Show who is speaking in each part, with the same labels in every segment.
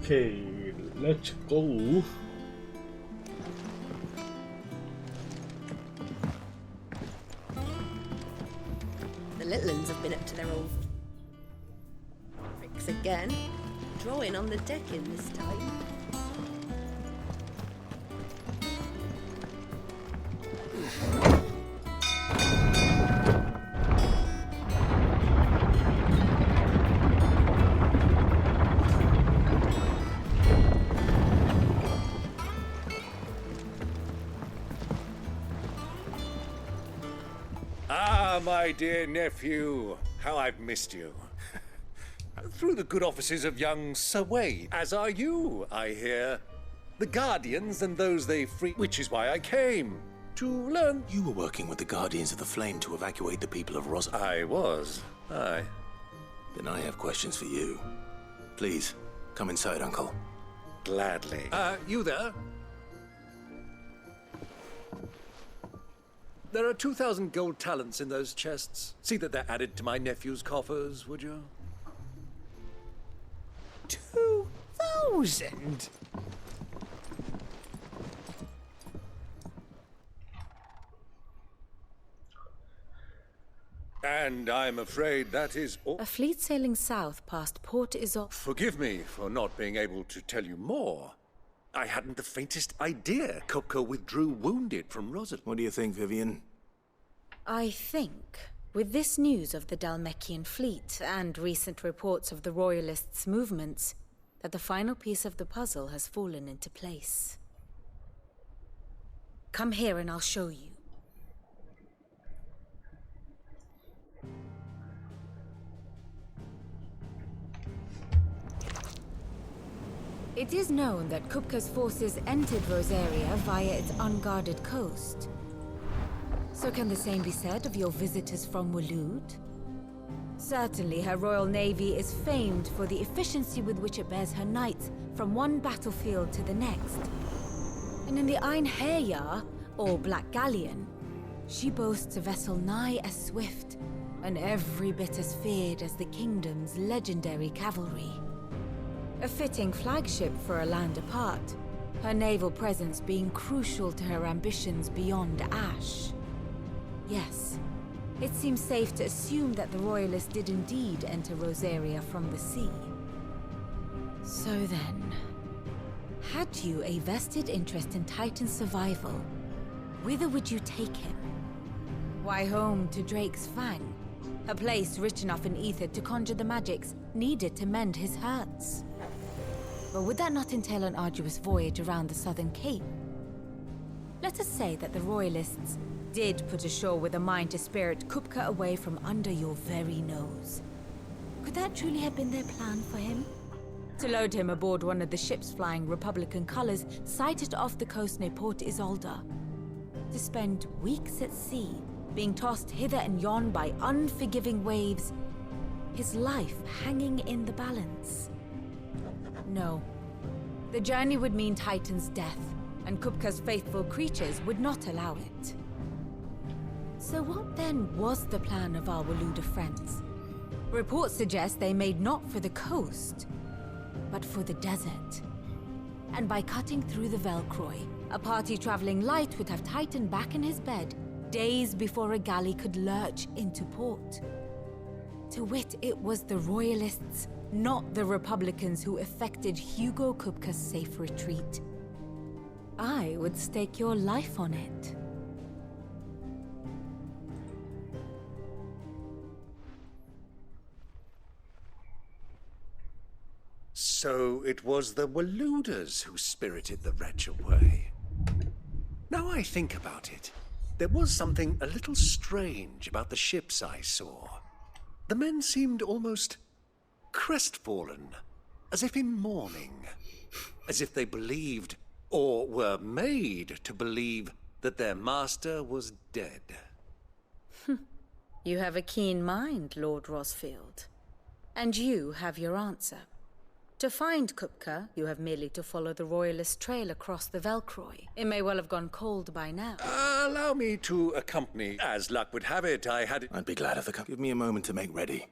Speaker 1: Okay, let's go.
Speaker 2: The little uns have been up to their old tricks again. Drawing on the decking this time.
Speaker 3: Ah, my dear nephew, how I've missed you. Through the good offices of young Sir Wade, as are you, I hear. The Guardians and those they free, which is why I came. To learn.
Speaker 4: You were working with the Guardians of the Flame to evacuate the people of Ros.
Speaker 3: I was. Aye.
Speaker 4: Then I have questions for you. Please, come inside, Uncle.
Speaker 3: Gladly. You there? There are 2,000 gold talents in those chests. See that they're added to my nephew's coffers, would you?
Speaker 5: 2,000?
Speaker 3: And I'm afraid that is all.
Speaker 6: A fleet sailing south past Port Isol.
Speaker 3: Forgive me for not being able to tell you more. I hadn't the faintest idea Kupka withdrew wounded from Rosalind.
Speaker 4: What do you think, Vivian?
Speaker 6: I think, with this news of the Dalmekian fleet and recent reports of the Royalists' movements, that the final piece of the puzzle has fallen into place. Come here and I'll show you. It is known that Kupka's forces entered Rosaria via its unguarded coast. So can the same be said of your visitors from Waloed? Certainly her Royal Navy is famed for the efficiency with which it bears her knights from one battlefield to the next. And in the Einherjar, or Black Galleon, she boasts a vessel nigh as swift and every bit as feared as the kingdom's legendary cavalry. A fitting flagship for a land apart, her naval presence being crucial to her ambitions beyond Ash. Yes, it seems safe to assume that the Royalists did indeed enter Rosaria from the sea. So then, had you a vested interest in Titan's survival, whither would you take him? Why, home to Drake's Fang, a place rich enough in ether to conjure the magics needed to mend his hurts. But would that not entail an arduous voyage around the southern cape? Let us say that the Royalists did put ashore with a mind to spirit Kupka away from under your very nose. Could that truly have been their plan for him? To load him aboard one of the ships flying Republican colors sighted off the coast near Port Isolde. To spend weeks at sea, being tossed hither and yon by unforgiving waves, his life hanging in the balance. No. The journey would mean Titan's death, and Kupka's faithful creatures would not allow it. So what then was the plan of our Waluda friends? Reports suggest they made not for the coast, but for the desert. And by cutting through the Velcroy, a party traveling light would have Titan back in his bed days before a galley could lurch into port. To wit, it was the Royalists, not the Republicans, who effected Hugo Kupka's safe retreat. I would stake your life on it.
Speaker 3: So it was the Waludas who spirited the wretch away. Now I think about it, there was something a little strange about the ships I saw. The men seemed almost crestfallen, as if in mourning, as if they believed, or were made to believe, that their master was dead.
Speaker 6: You have a keen mind, Lord Rosfield. And you have your answer. To find Kupka, you have merely to follow the Royalist trail across the Velcroy. It may well have gone cold by now.
Speaker 3: Allow me to accompany. As luck would have it, I had it.
Speaker 4: I'd be glad of the Give me a moment to make ready.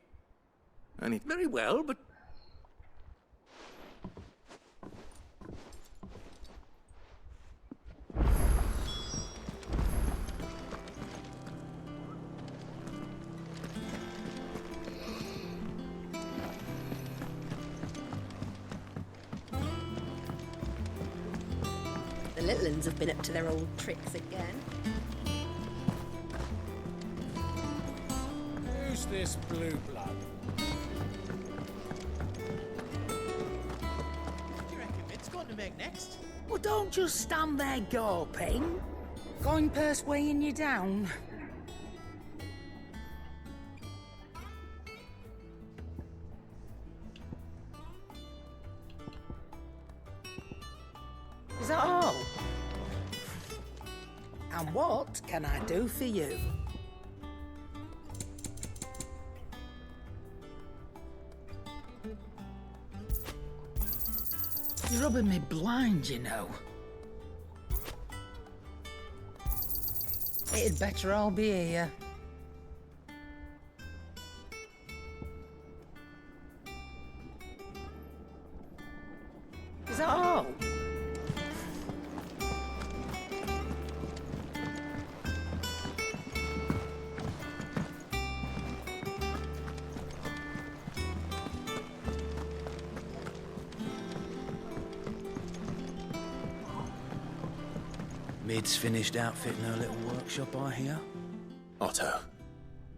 Speaker 3: Very well, but
Speaker 2: little uns have been up to their old tricks again.
Speaker 5: Who's this blue blood?
Speaker 7: What do you reckon Mid's going to make next?
Speaker 8: Well, don't just stand there gawping. Going purse weighing you down. Is that all? And what can I do for you? You're rubbing me blind, you know. It'd better all be here. Is that all?
Speaker 9: Mid's finished outfitting her little workshop, I hear.
Speaker 4: Otto,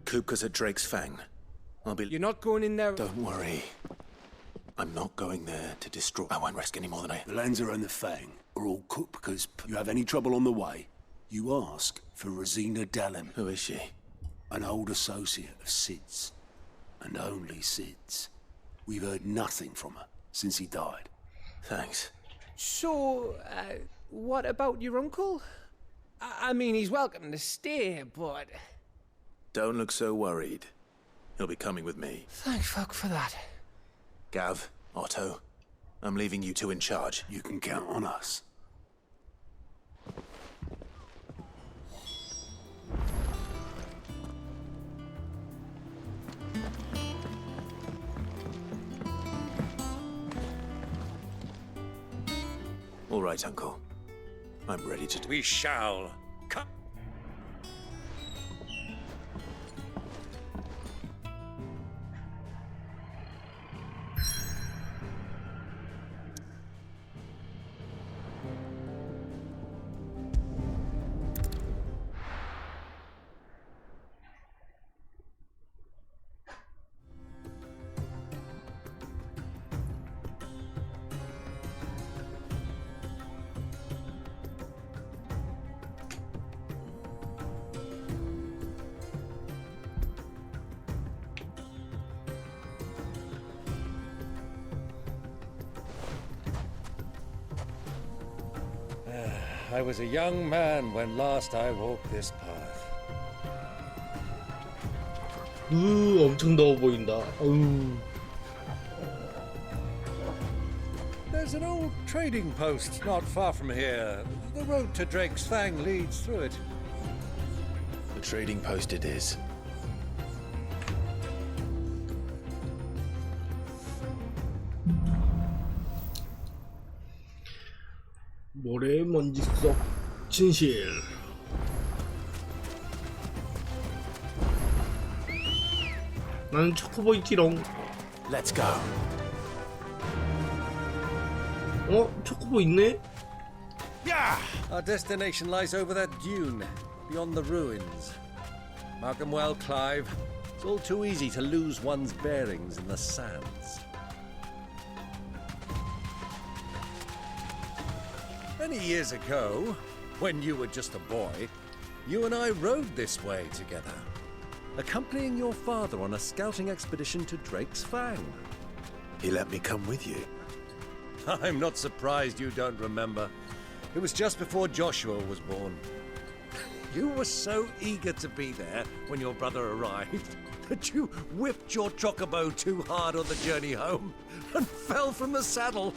Speaker 4: Kupka's at Drake's Fang. I'll be...
Speaker 5: You're not going in there...
Speaker 4: Don't worry. I'm not going there to destroy... I won't risk any more than I...
Speaker 10: The Lanza and the Fang are all Kupka's... You have any trouble on the way, you ask for Rosina Dalem.
Speaker 4: Who is she?
Speaker 10: An old associate of Sid's. And only Sid's. We've heard nothing from her since he died.
Speaker 4: Thanks.
Speaker 5: So, what about your uncle? I mean, he's welcome to stay, but...
Speaker 4: Don't look so worried. He'll be coming with me.
Speaker 5: Thank fuck for that.
Speaker 4: Gav, Otto, I'm leaving you two in charge.
Speaker 10: You can count on us.
Speaker 4: All right, Uncle. I'm ready to...
Speaker 3: We shall come.
Speaker 1: I was a young man when last I walked this path.
Speaker 11: 엄청 더워 보인다.
Speaker 1: There's an old trading post not far from here. The road to Drake's Fang leads through it.
Speaker 4: The trading post it is.
Speaker 11: 모래 먼지 속 진실. 나는 초코보이지롱.
Speaker 4: Let's go.
Speaker 11: 초코보 있네?
Speaker 1: Yeah! Our destination lies over that dune, beyond the ruins. Mark 'em well, Clive. It's all too easy to lose one's bearings in the sands. Many years ago, when you were just a boy, you and I rode this way together, accompanying your father on a scouting expedition to Drake's Fang.
Speaker 4: He let me come with you.
Speaker 1: I'm not surprised you don't remember. It was just before Joshua was born. You were so eager to be there when your brother arrived that you whipped your chocobo too hard on the journey home and fell from the saddle.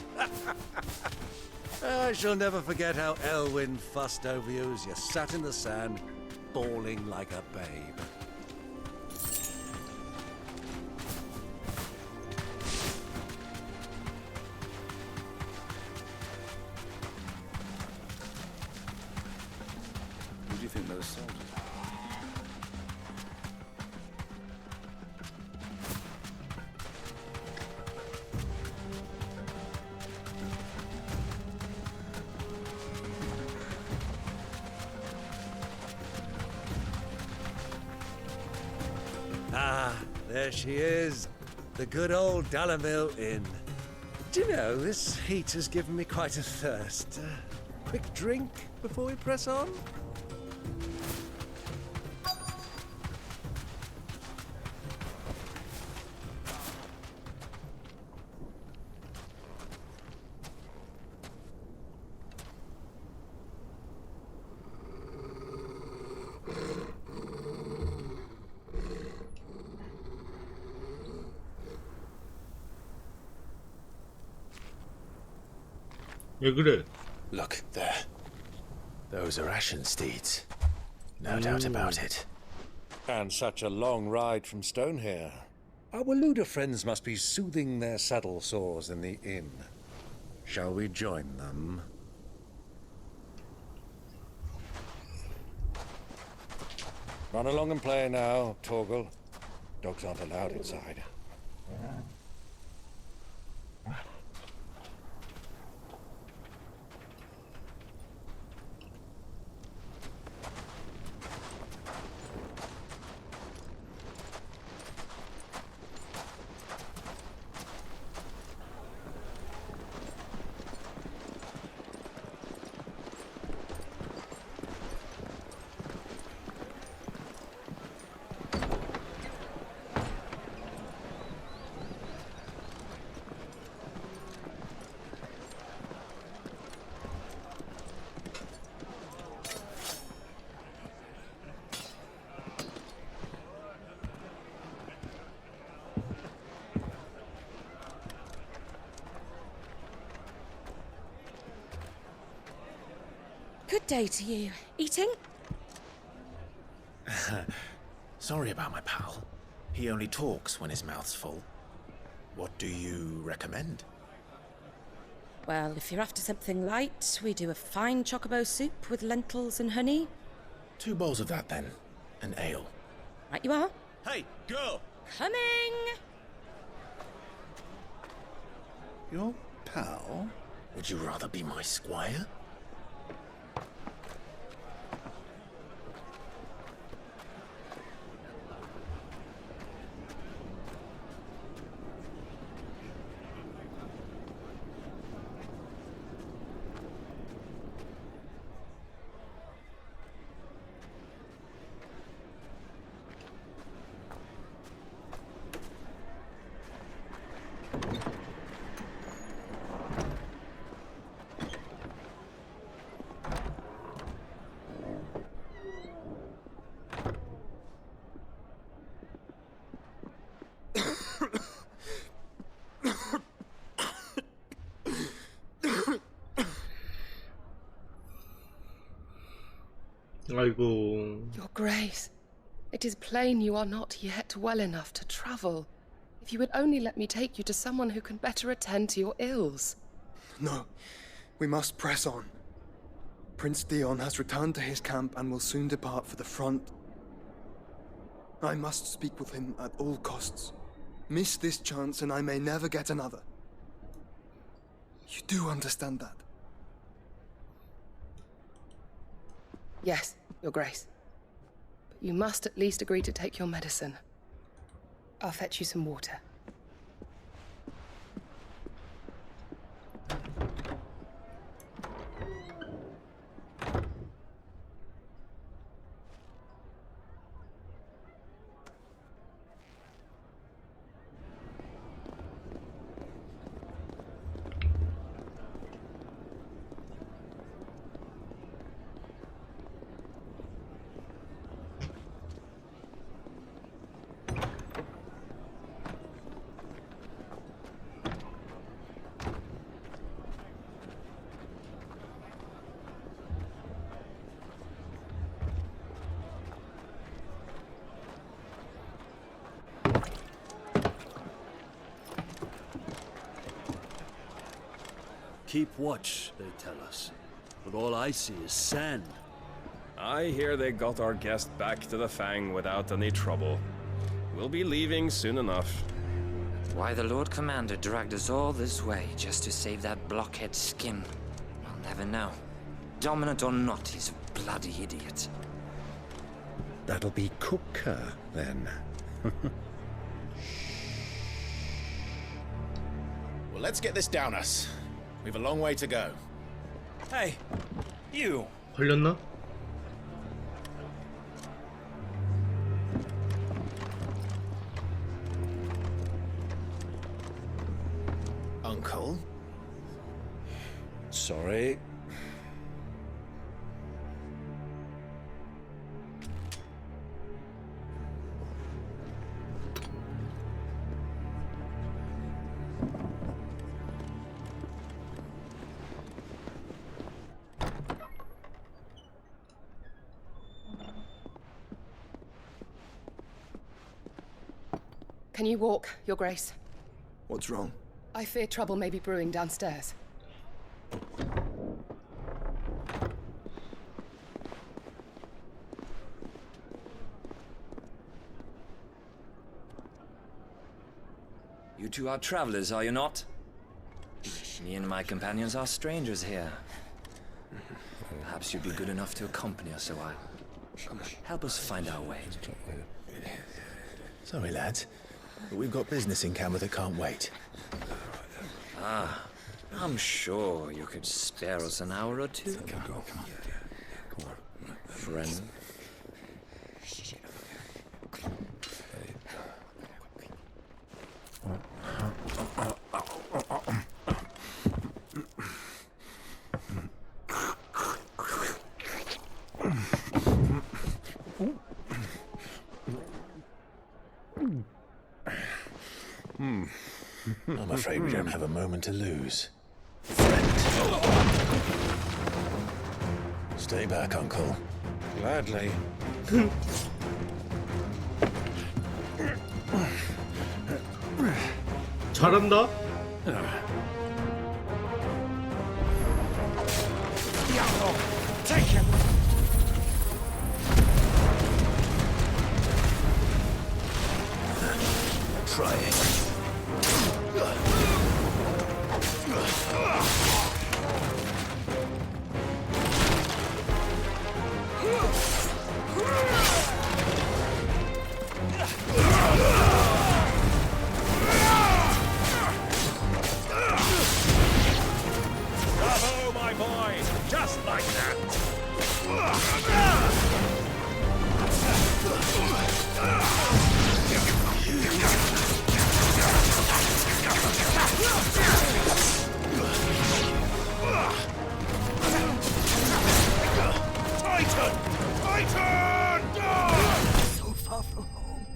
Speaker 1: I shall never forget how Elwyn fussed over you as you sat in the sand, bawling like a babe.
Speaker 9: Who do you think those soldiers are?
Speaker 1: There she is. The good old Dalamil Inn. Do you know, this heat has given me quite a thirst. Quick drink before we press on?
Speaker 11: 왜 그래?
Speaker 4: Look, there. Those are Ashen steeds. No doubt about it.
Speaker 1: And such a long ride from Stonehair. Our Waluda friends must be soothing their saddle sores in the inn. Shall we join them? Run along and play now, Torgal. Dogs aren't allowed inside.
Speaker 2: Good day to you. Eating?
Speaker 4: Sorry about my pal. He only talks when his mouth's full. What do you recommend?
Speaker 2: Well, if you're after something light, we do a fine chocobo soup with lentils and honey.
Speaker 4: 2 bowls of that, then. An ale.
Speaker 2: Right you are.
Speaker 4: Hey, girl!
Speaker 2: Coming!
Speaker 9: Your pal?
Speaker 4: Would you rather be my squire?
Speaker 11: 아이고.
Speaker 12: Your Grace, it is plain you are not yet well enough to travel. If you would only let me take you to someone who can better attend to your ills.
Speaker 13: No, we must press on. Prince Dion has returned to his camp and will soon depart for the front. I must speak with him at all costs. Miss this chance and I may never get another. You do understand that?
Speaker 12: Yes, Your Grace. But you must at least agree to take your medicine. I'll fetch you some water.
Speaker 9: Keep watch, they tell us. But all I see is sand.
Speaker 14: I hear they got our guest back to the Fang without any trouble. We'll be leaving soon enough.
Speaker 15: Why the Lord Commander dragged us all this way just to save that blockhead skin, I'll never know. Dominant or not, he's a bloody idiot.
Speaker 1: That'll be Cooker, then.
Speaker 4: Well, let's get this down us. We've a long way to go.
Speaker 14: Hey, you.
Speaker 11: 걸렸나?
Speaker 4: Uncle?
Speaker 3: Sorry.
Speaker 12: Can you walk, Your Grace?
Speaker 13: What's wrong?
Speaker 12: I fear trouble may be brewing downstairs.
Speaker 15: You two are travelers, are you not? Me and my companions are strangers here. Perhaps you'd be good enough to accompany us a while. Help us find our way.
Speaker 4: Sorry, lads, but we've got business in camera that can't wait.
Speaker 15: Ah, I'm sure you could spare us an hour or two. Friend.
Speaker 4: I'm afraid we don't have a moment to lose. Stay back, Uncle.
Speaker 3: Gladly.
Speaker 11: 잘한다.
Speaker 3: Take him!
Speaker 10: Try it.
Speaker 1: Bravo, my boy! Just like that! Titan! Titan!
Speaker 8: So far from home.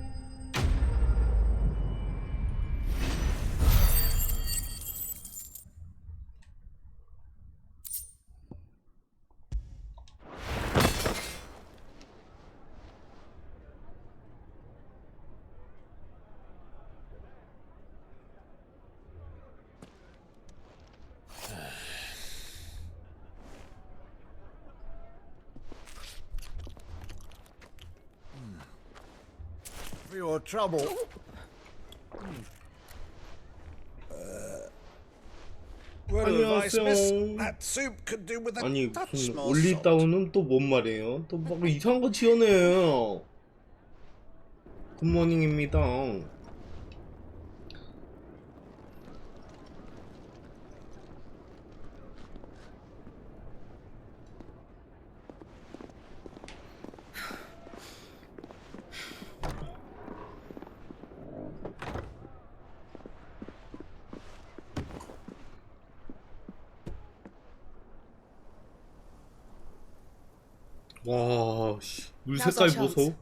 Speaker 1: For your trouble. Word of advice, miss. That soup could do with a
Speaker 11: 아니
Speaker 1: touch
Speaker 11: 무슨
Speaker 1: more salt.
Speaker 11: 올리다운은 또 뭔 말이에요? 또 막 이상한 거 지어내요. 굿모닝입니다. 와, 씨, 물 색깔 보소.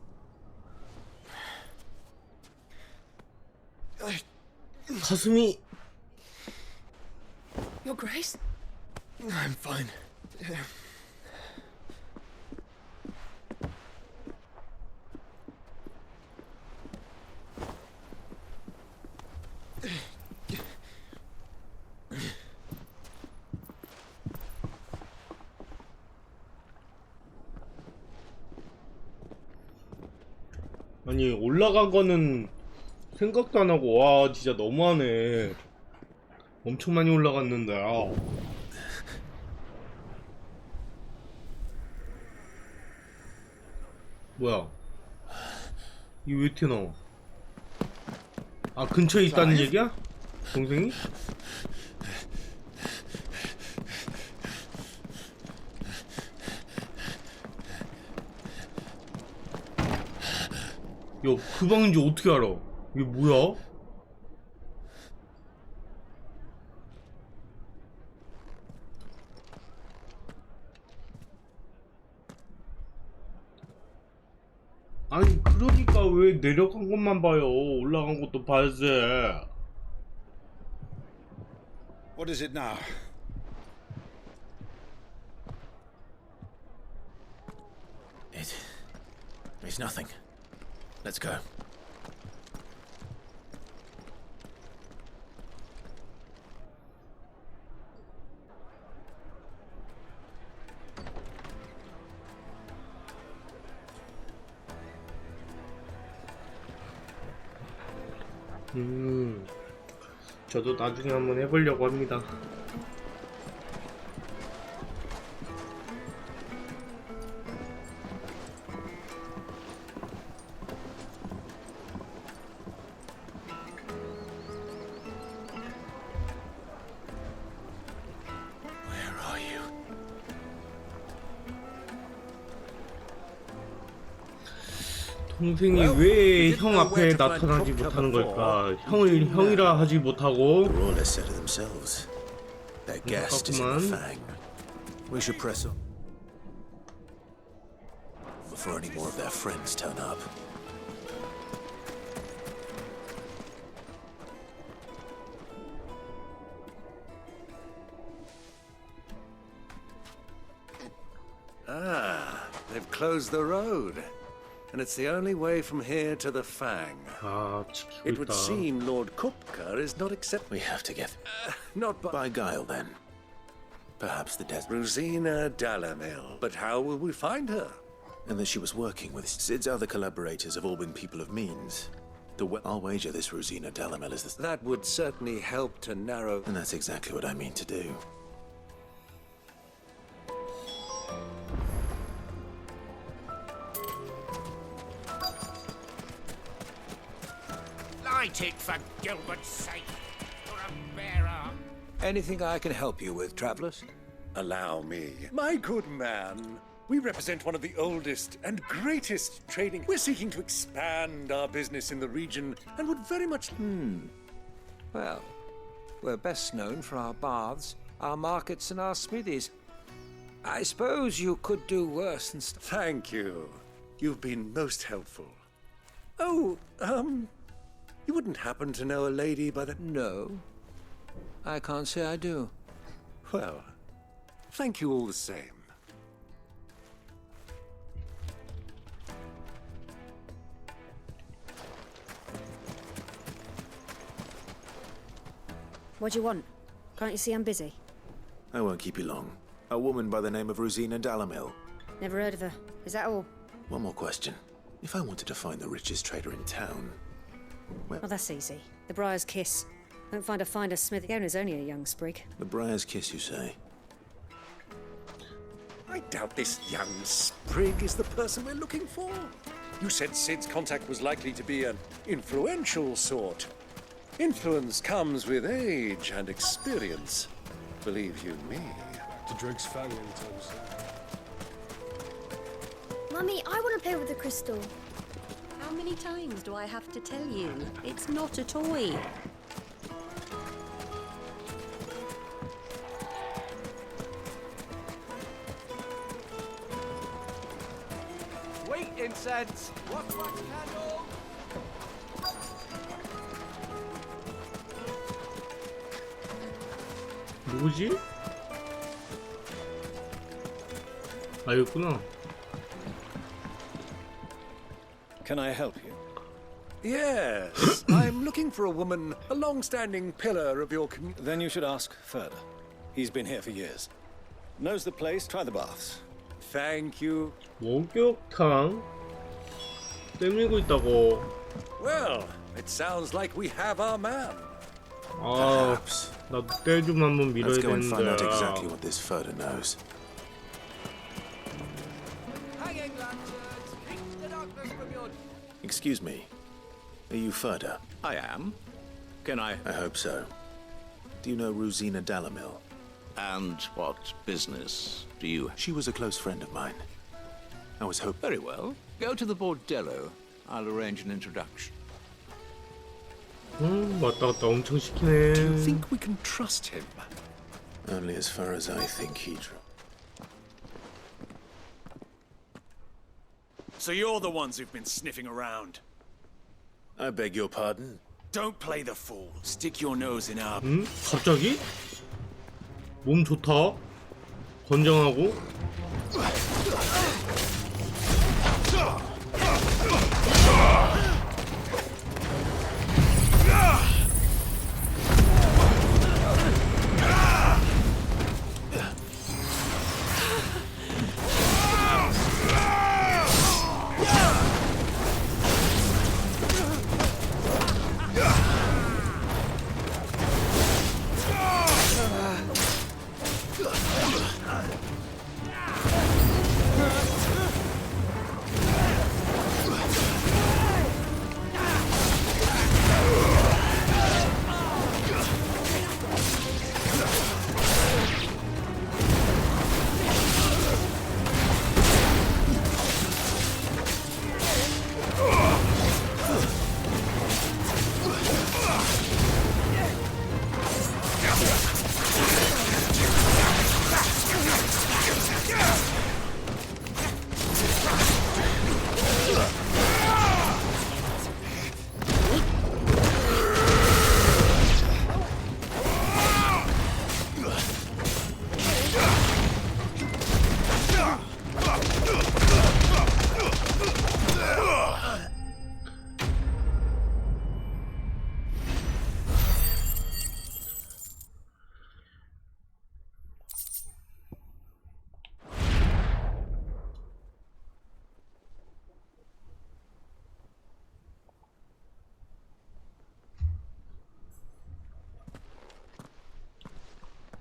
Speaker 11: 가슴이.
Speaker 12: Your Grace?
Speaker 13: I'm fine.
Speaker 11: 아니 올라간 거는 생각도 안 하고 와 진짜 너무하네. 엄청 많이 올라갔는데. 아. 뭐야? 이게 왜 이렇게 나와? 아 근처에 있다는 얘기야? 동생이? 야, 그 방인지 어떻게 알아? 이게 뭐야? 아니, 그러니까 왜 내려간 것만 봐요? 올라간 것도 봐야지.
Speaker 16: What is it now?
Speaker 4: It's nothing. Let's go.
Speaker 11: 저도 나중에 한번 해보려고 합니다. 동생이 왜 형 앞에 나타나지 못하는 걸까? 형이라 하지 못하고.
Speaker 4: 안타깝구만. We should press on before any more of their friends turn up.
Speaker 3: Ah, they've closed the road. And it's the only way from here to the Fang. It would seem Lord Kupka is not accept.
Speaker 4: We have to get
Speaker 3: not
Speaker 4: by guile then. Perhaps the desert.
Speaker 3: Rosina Dalamil. But how will we find her?
Speaker 4: And that she was working with Sid's other collaborators have all been people of means. I'll wager this Rosina Dalamil is the...
Speaker 3: That would certainly help to narrow...
Speaker 4: And that's exactly what I mean to do.
Speaker 10: Light it, for Gilbert's sake. You're a bearer.
Speaker 3: Anything I can help you with, travelers? Allow me. My good man, we represent one of the oldest and greatest trading... We're seeking to expand our business in the region and would very much...
Speaker 5: Well, we're best known for our baths, our markets and our smithies. I suppose you could do worse than...
Speaker 3: Thank you. You've been most helpful. Oh, you wouldn't happen to know a lady by the...
Speaker 5: No. I can't say I do.
Speaker 3: Well, thank you all the same.
Speaker 17: What do you want? Can't you see I'm busy?
Speaker 4: I won't keep you long. A woman by the name of Rosina Dalamil.
Speaker 17: Never heard of her. Is that all?
Speaker 4: One more question. If I wanted to find the richest trader in town...
Speaker 17: Well, that's easy. The Briar's Kiss. Won't find a finer smith. The owner's only a young sprig.
Speaker 4: The Briar's Kiss, you say?
Speaker 3: I doubt this young sprig is the person we're looking for. You said Sid's contact was likely to be an influential sort. Influence comes with age and experience. Believe you me.
Speaker 14: To Drake's family in terms.
Speaker 18: Mummy, I want to play with the crystal.
Speaker 2: How many times do I have to tell you? It's not a toy.
Speaker 5: Wait, incense! Wax candle!
Speaker 11: 누구지? 아, 여기구나.
Speaker 1: Can I help you?
Speaker 3: Yes, I'm looking for a woman, a long-standing pillar of your community.
Speaker 1: Then you should ask further. He's been here for years. Knows the place, try the baths.
Speaker 3: Thank you.
Speaker 11: 목욕탕? 때밀고 있다고.
Speaker 3: Well, it sounds like we have our man.
Speaker 11: 아, 나도 때 좀 한번 밀어야
Speaker 4: Let's go and find out
Speaker 11: 되는데.
Speaker 4: exactly what this further knows.
Speaker 5: Hanging lanterns! Keep the darkness from your...
Speaker 4: Excuse me. Are you Furder?
Speaker 19: I am. Can I?
Speaker 4: I hope so. Do you know Rosina Dalamil?
Speaker 19: And what business do you...
Speaker 4: She was a close friend of mine. I was hoping...
Speaker 19: Very well. Go to the bordello. I'll arrange an introduction.
Speaker 11: 왔다 갔다 엄청 시키네.
Speaker 3: Do you think we can trust him?
Speaker 4: Only as far as I think he drew.
Speaker 20: So you're the ones who've been sniffing around.
Speaker 4: I beg your pardon?
Speaker 20: Don't play the fool. Stick your nose in our...
Speaker 11: 갑자기? 몸 좋다. 건장하고.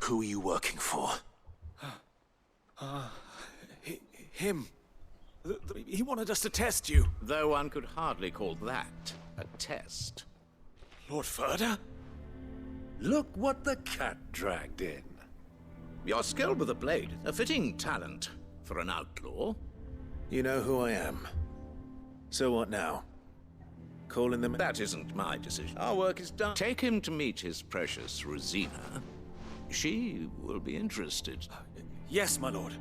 Speaker 3: Who are you working for?
Speaker 20: Him. He wanted us to test you.
Speaker 19: Though one could hardly call that a test.
Speaker 20: Lord Ferda?
Speaker 3: Look what the cat dragged in.
Speaker 19: Your skill with a blade, a fitting talent for an outlaw.
Speaker 4: You know who I am. So what now? Calling them...
Speaker 19: That isn't my decision. Our work is done. Take him to meet his precious Rosina. She will be interested.
Speaker 20: Yes, my lord.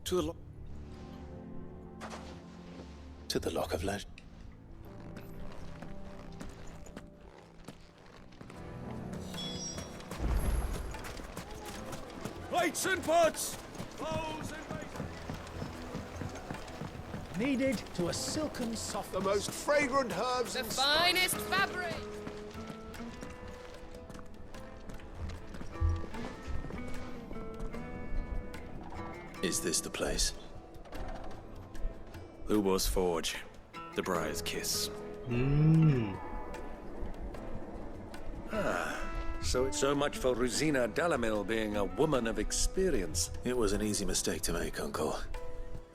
Speaker 20: To
Speaker 4: the Lock of Legend.
Speaker 20: Plates and pots!
Speaker 8: Needed to a silken soft...
Speaker 10: The most fragrant herbs
Speaker 12: The
Speaker 10: and
Speaker 12: finest fabric!
Speaker 4: Is this the place?
Speaker 20: Lubo's Forge. The Briar's Kiss.
Speaker 3: So it's so much for Rosina Dalamil being a woman of experience.
Speaker 4: It was an easy mistake to make, Uncle.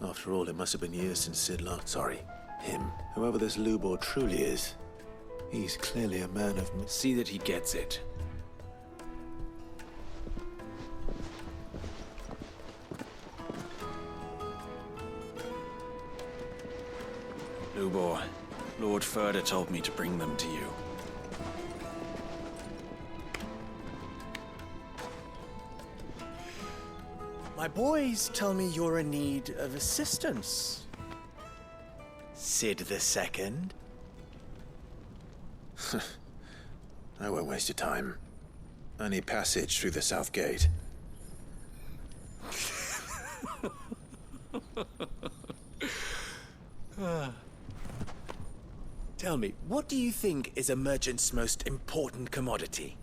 Speaker 4: After all, it must have been years since Sid last... Sorry, him. Whoever this Lubor truly is, he's clearly a man of...
Speaker 20: See that he gets it. Lubor, Lord Ferda told me to bring them to you.
Speaker 21: My boys tell me you're in need of assistance. Sid the Second?
Speaker 4: I won't waste your time. I need passage through the south gate.
Speaker 21: Tell me, what do you think is a merchant's most important commodity?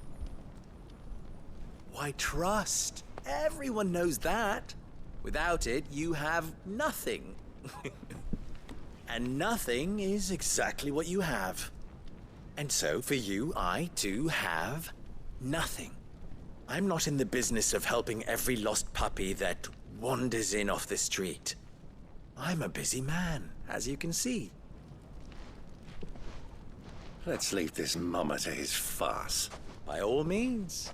Speaker 21: Why, trust. Everyone knows that. Without it, you have nothing. And nothing is exactly what you have. And so, for you, I, too, have nothing. I'm not in the business of helping every lost puppy that wanders in off the street. I'm a busy man, as you can see.
Speaker 3: Let's leave this mummer to his farce.
Speaker 21: By all means.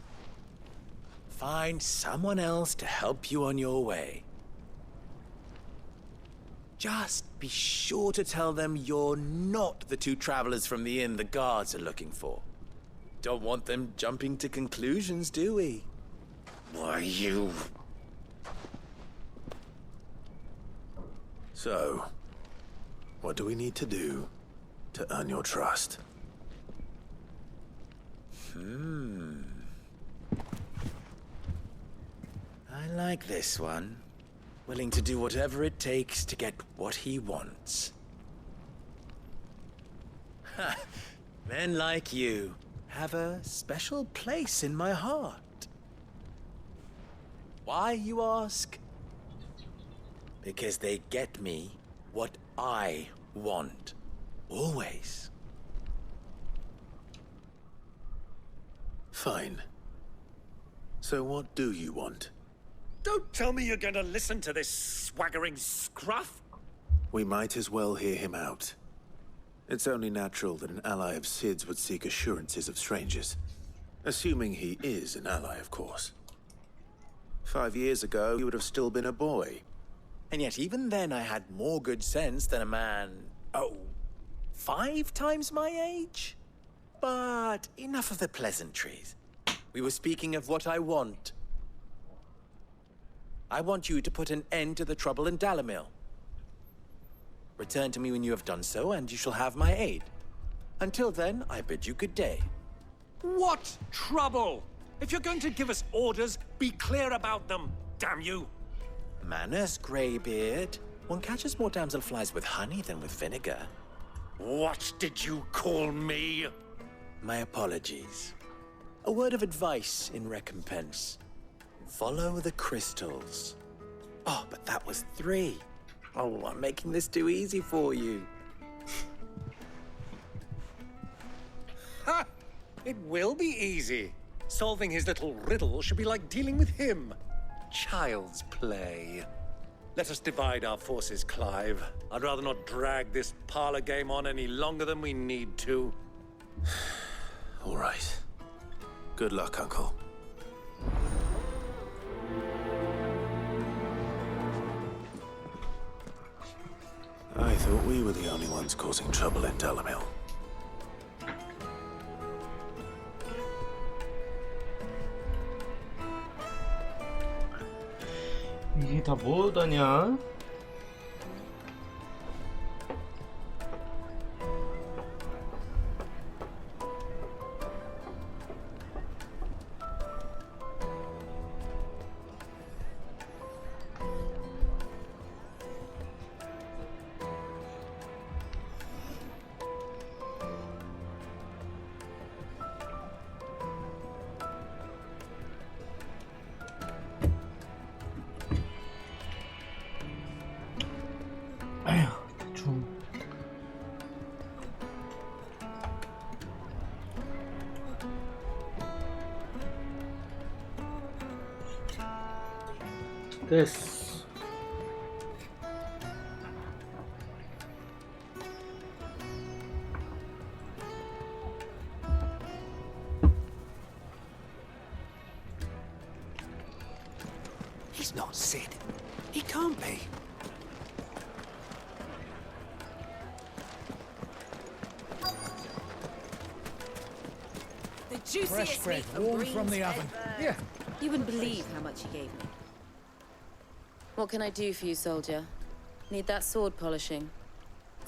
Speaker 21: Find someone else to help you on your way. Just be sure to tell them you're not the 2 travelers from the inn the guards are looking for. Don't want them jumping to conclusions, do we?
Speaker 3: Why, you...
Speaker 4: So, what do we need to do to earn your trust?
Speaker 21: I like this one. Willing to do whatever it takes to get what he wants. Ha! Men like you have a special place in my heart. Why, you ask? Because they get me what I want. Always.
Speaker 4: Fine. So what do you want?
Speaker 3: Don't tell me you're gonna listen to this swaggering scruff!
Speaker 4: We might as well hear him out. It's only natural that an ally of Sid's would seek assurances of strangers. Assuming he is an ally, of course. 5 years ago, he would have still been a boy.
Speaker 21: And yet even then I had more good sense than a man, 5 times my age? But enough of the pleasantries. We were speaking of what I want. I want you to put an end to the trouble in Dalamil. Return to me when you have done so, and you shall have my aid. Until then, I bid you good day.
Speaker 3: What trouble? If you're going to give us orders, be clear about them, damn you!
Speaker 21: Manners, Greybeard. One catches more damselflies with honey than with vinegar.
Speaker 3: What did you call me?
Speaker 21: My apologies. A word of advice in recompense. Follow the crystals. Oh, but that was 3. Oh, I'm making this too easy for you.
Speaker 3: Ha! It will be easy. Solving his little riddle should be like dealing with him. Child's play. Let us divide our forces, Clive. I'd rather not drag this parlor game on any longer than we need to.
Speaker 4: All right. Good luck, Uncle. I thought we were the only ones causing trouble in Dalamil.
Speaker 11: 이게 다 뭐다냐? 됐어.
Speaker 3: He's not Sid. He can't be.
Speaker 6: The juiciest
Speaker 7: Fresh bread,
Speaker 6: meat
Speaker 7: warm
Speaker 6: greens
Speaker 7: from the oven.
Speaker 6: ever.
Speaker 7: Yeah.
Speaker 2: You wouldn't believe how much he gave me. What can I do for you, soldier? Need that sword polishing?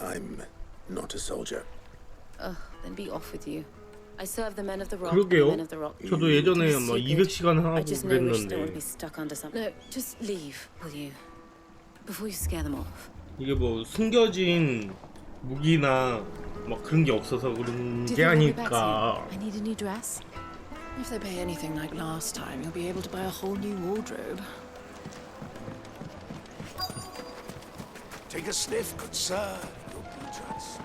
Speaker 4: I'm not a soldier.
Speaker 2: Ugh, then be off with you. I serve the men of the rock.
Speaker 11: 그러게요.
Speaker 2: Men of the rock.
Speaker 11: 저도 예전에 막 200시간
Speaker 2: I
Speaker 11: 하고
Speaker 2: just know we just don't want to
Speaker 11: 그랬는데
Speaker 2: be stuck under something. No, just leave, will you? Before you scare them off.
Speaker 11: 이게 뭐 숨겨진 무기나 막 그런 게 없어서 그런 게 아닐까.
Speaker 2: I need a new dress.
Speaker 6: If they pay anything like last time, you'll be able to buy a whole new wardrobe.
Speaker 10: Take a sniff, good sir. Your blue dress.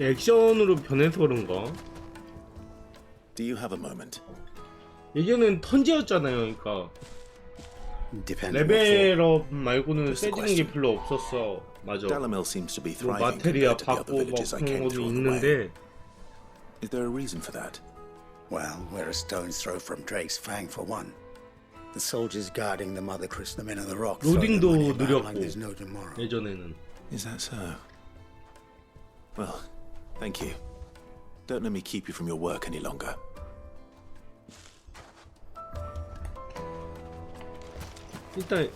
Speaker 11: 액션으로 변해서 그런가?
Speaker 4: Do you have a moment?
Speaker 11: 예전엔 턴제였잖아요, 그러니까 레벨업 말고는 세지는 게 별로 없었어. 맞아.
Speaker 4: Dalamil seems to be
Speaker 11: 뭐
Speaker 4: thriving
Speaker 11: 마테리아
Speaker 4: compared to the other
Speaker 11: 받고 뭐
Speaker 4: villages I
Speaker 11: 그런
Speaker 4: came
Speaker 11: 것도
Speaker 4: through on the way.
Speaker 11: 있는데
Speaker 4: Is there a reason for that?
Speaker 8: Well, we're a stone's throw from Drake's Fang for one. The soldiers guarding the Mother Crystal men of the rock.
Speaker 11: 로딩도 느렸고
Speaker 8: there's no tomorrow.
Speaker 11: 예전에는.
Speaker 4: Is that so? Well, thank you. Don't let me keep you from your work any longer.
Speaker 11: 일단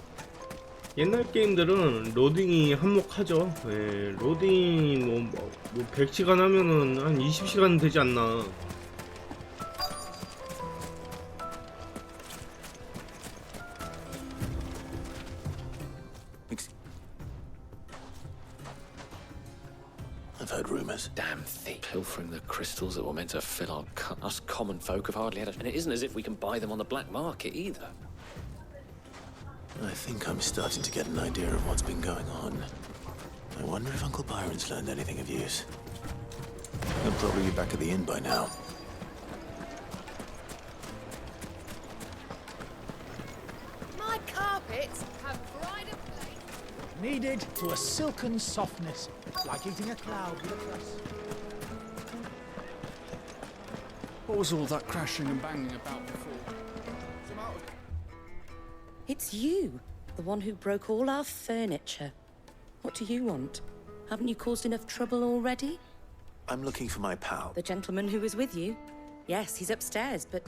Speaker 11: 옛날 게임들은 로딩이 한몫하죠. 예, 로딩이 뭐 100시간 하면은 한 20시간 되지 않나.
Speaker 4: I've heard rumors.
Speaker 9: Damn thief. Pilfering the crystals that were meant to fill our cup. Us common folk have hardly had a... And it isn't as if we can buy them on the black market either.
Speaker 4: I think I'm starting to get an idea of what's been going on. I wonder if Uncle Byron's learned anything of use. He'll probably be back at the inn by now.
Speaker 6: My carpets have brighter place.
Speaker 7: Kneaded to a silken softness, like eating a cloud with a crust.
Speaker 20: What was all that crashing and banging about before?
Speaker 2: It's you, the one who broke all our furniture. What do you want? Haven't you caused enough trouble already?
Speaker 4: I'm looking for my pal.
Speaker 2: The gentleman who was with you? Yes, he's upstairs, but...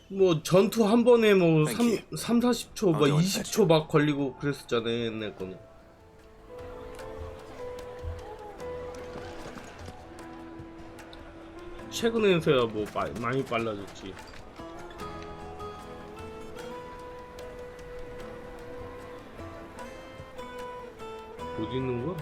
Speaker 11: 뭐 전투 한 번에 뭐 40초, 막 20초 막 걸리고 그랬었잖아요, 옛날 거는. 최근에서야 뭐 많이 빨라졌지. 어디 있는 거야?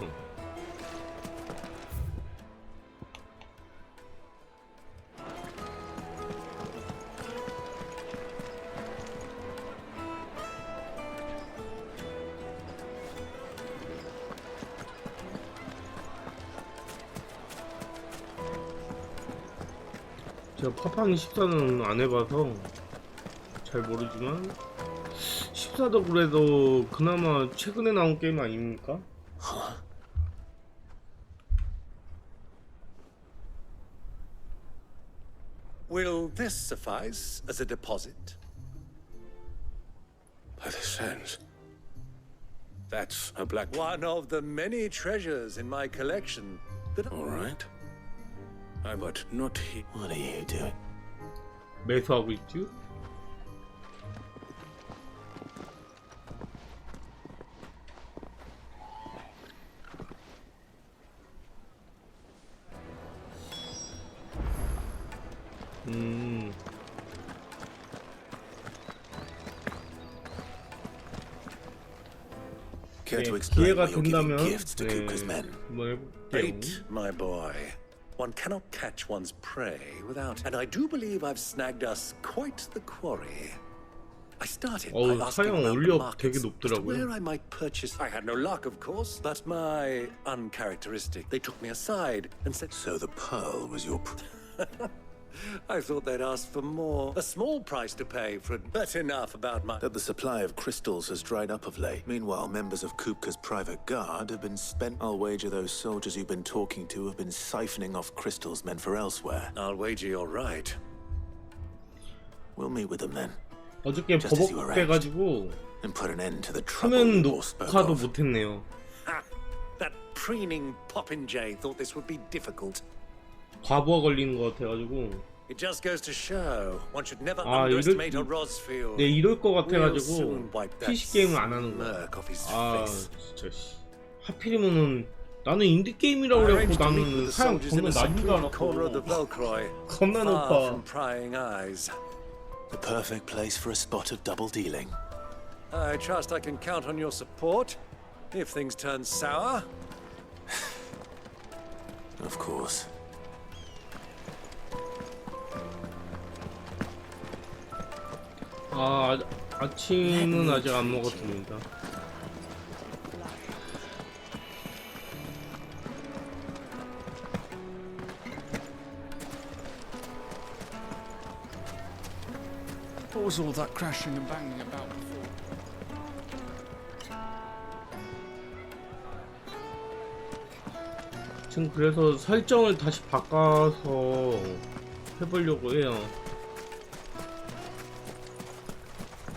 Speaker 11: 제가 파판 14는 안 해봐서 잘 모르지만 14도 그래도 그나마 최근에 나온 게임 아닙니까?
Speaker 3: Will this suffice as a deposit?
Speaker 10: By the sands. That's a black...
Speaker 3: One of the many treasures in my collection that...
Speaker 10: All right. But not he...
Speaker 4: What are you doing?
Speaker 11: 매수하고 있지?
Speaker 4: Care to explain why
Speaker 11: 기회가
Speaker 4: you're giving
Speaker 11: 된다면
Speaker 4: gifts to Kuka's men?
Speaker 11: 한번 해볼게요.
Speaker 3: Bait, my boy. One cannot catch one's prey without... And I do believe I've snagged us quite the quarry. I started by asking
Speaker 11: 사용
Speaker 3: around the
Speaker 11: 올력 되게
Speaker 3: markets as to
Speaker 11: 높더라고요.
Speaker 3: where I might purchase... I had no luck, of course, but my uncharacteristic. They took me aside and said...
Speaker 4: So the pearl was your...
Speaker 3: I thought they'd ask for more. A small price to pay for it, but enough about my...
Speaker 4: That the supply of crystals has dried up of late. Meanwhile, members of Kupka's private guard have been spent. I'll wager those soldiers you've been talking to have been siphoning off crystals meant for elsewhere.
Speaker 3: I'll wager you're right.
Speaker 4: We'll meet with them then.
Speaker 11: 어저께 버벅대가지고
Speaker 4: And put an end to the trouble
Speaker 11: 화면
Speaker 4: we all spoke
Speaker 11: 녹화도
Speaker 4: of.
Speaker 11: 못했네요.
Speaker 3: Ha! That preening popinjay thought this would be difficult.
Speaker 11: 과부하 걸리는 것 같아가지고.
Speaker 3: It just goes to show one should never
Speaker 11: 아,
Speaker 3: underestimate a Rosfield.
Speaker 11: 네, 이럴 것
Speaker 3: We'll
Speaker 11: 같아가지고
Speaker 3: soon wipe that
Speaker 11: PC 게임을 안 하는 거야.
Speaker 3: smirk off his
Speaker 11: 아,
Speaker 3: face.
Speaker 11: 진짜 씨. 하필이면은 나는 인디 게임이라고 그래갖고 나는 사양 겁나 낮은 줄 알았고 겁나 높아.
Speaker 4: The perfect place for a spot of double dealing.
Speaker 3: I trust I can count on your support if things turn sour.
Speaker 4: Of course.
Speaker 11: 아, 아침은 아직 안 먹었습니다.
Speaker 20: What was all that crashing and banging about before?
Speaker 11: 지금 그래서 설정을 다시 바꿔서 해보려고 해요.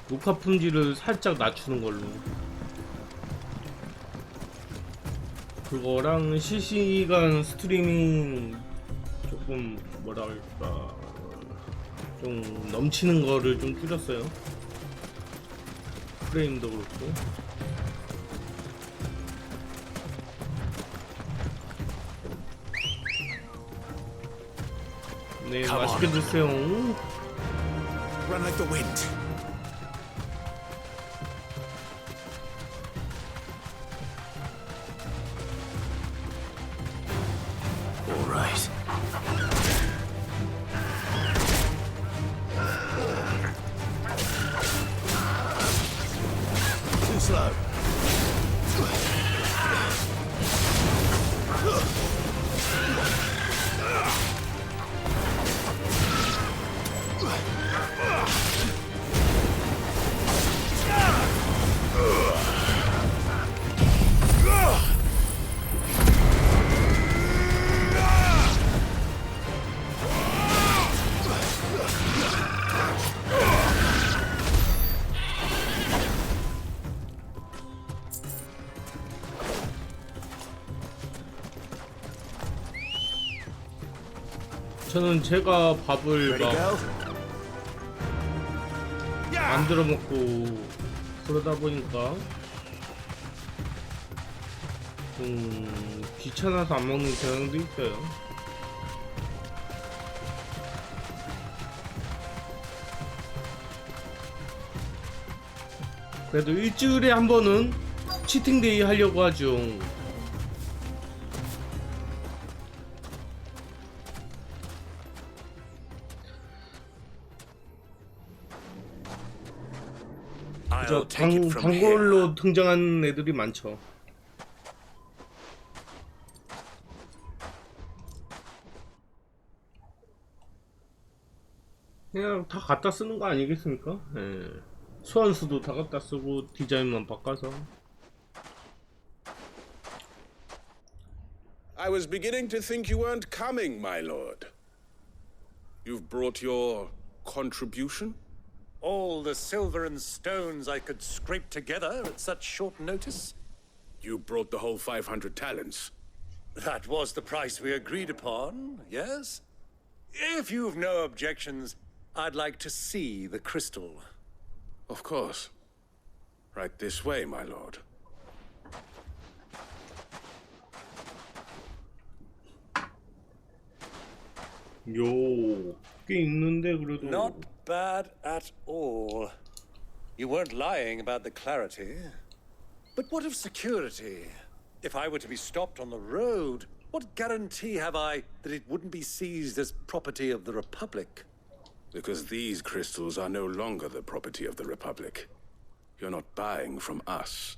Speaker 11: 녹화 품질을 살짝 낮추는 걸로. 그거랑 실시간 스트리밍 조금 뭐랄까 좀 넘치는 거를 좀 줄였어요. 프레임도 그렇고. 네, 맛있게 드세요.
Speaker 19: Run like the wind.
Speaker 4: All right.
Speaker 19: Too slow.
Speaker 11: 저는 제가 밥을 막 만들어 먹고 그러다 보니까 좀 귀찮아서 안 먹는 경향도 있어요. 그래도 일주일에 한 번은 치팅데이 하려고 하죠. 그저 단골로 등장한 애들이 많죠. 그냥 다 갖다 쓰는 거 아니겠습니까? 예. 소환수도 다 갖다 쓰고 디자인만 바꿔서.
Speaker 16: I was beginning to think you weren't coming, my lord. You've brought your contribution?
Speaker 3: All the silver and stones I could scrape together at such short notice?
Speaker 16: You brought the whole 500 talents.
Speaker 3: That was the price we agreed upon, yes? If you've no objections, I'd like to see the crystal.
Speaker 16: Of course. Right this way, my lord.
Speaker 11: 요, 꽤 있는데 그래도.
Speaker 3: Not bad at all. You weren't lying about the clarity. But what of security? If I were to be stopped on the road, what guarantee have I that it wouldn't be seized as property of the Republic?
Speaker 16: Because these crystals are no longer the property of the Republic. You're not buying from us.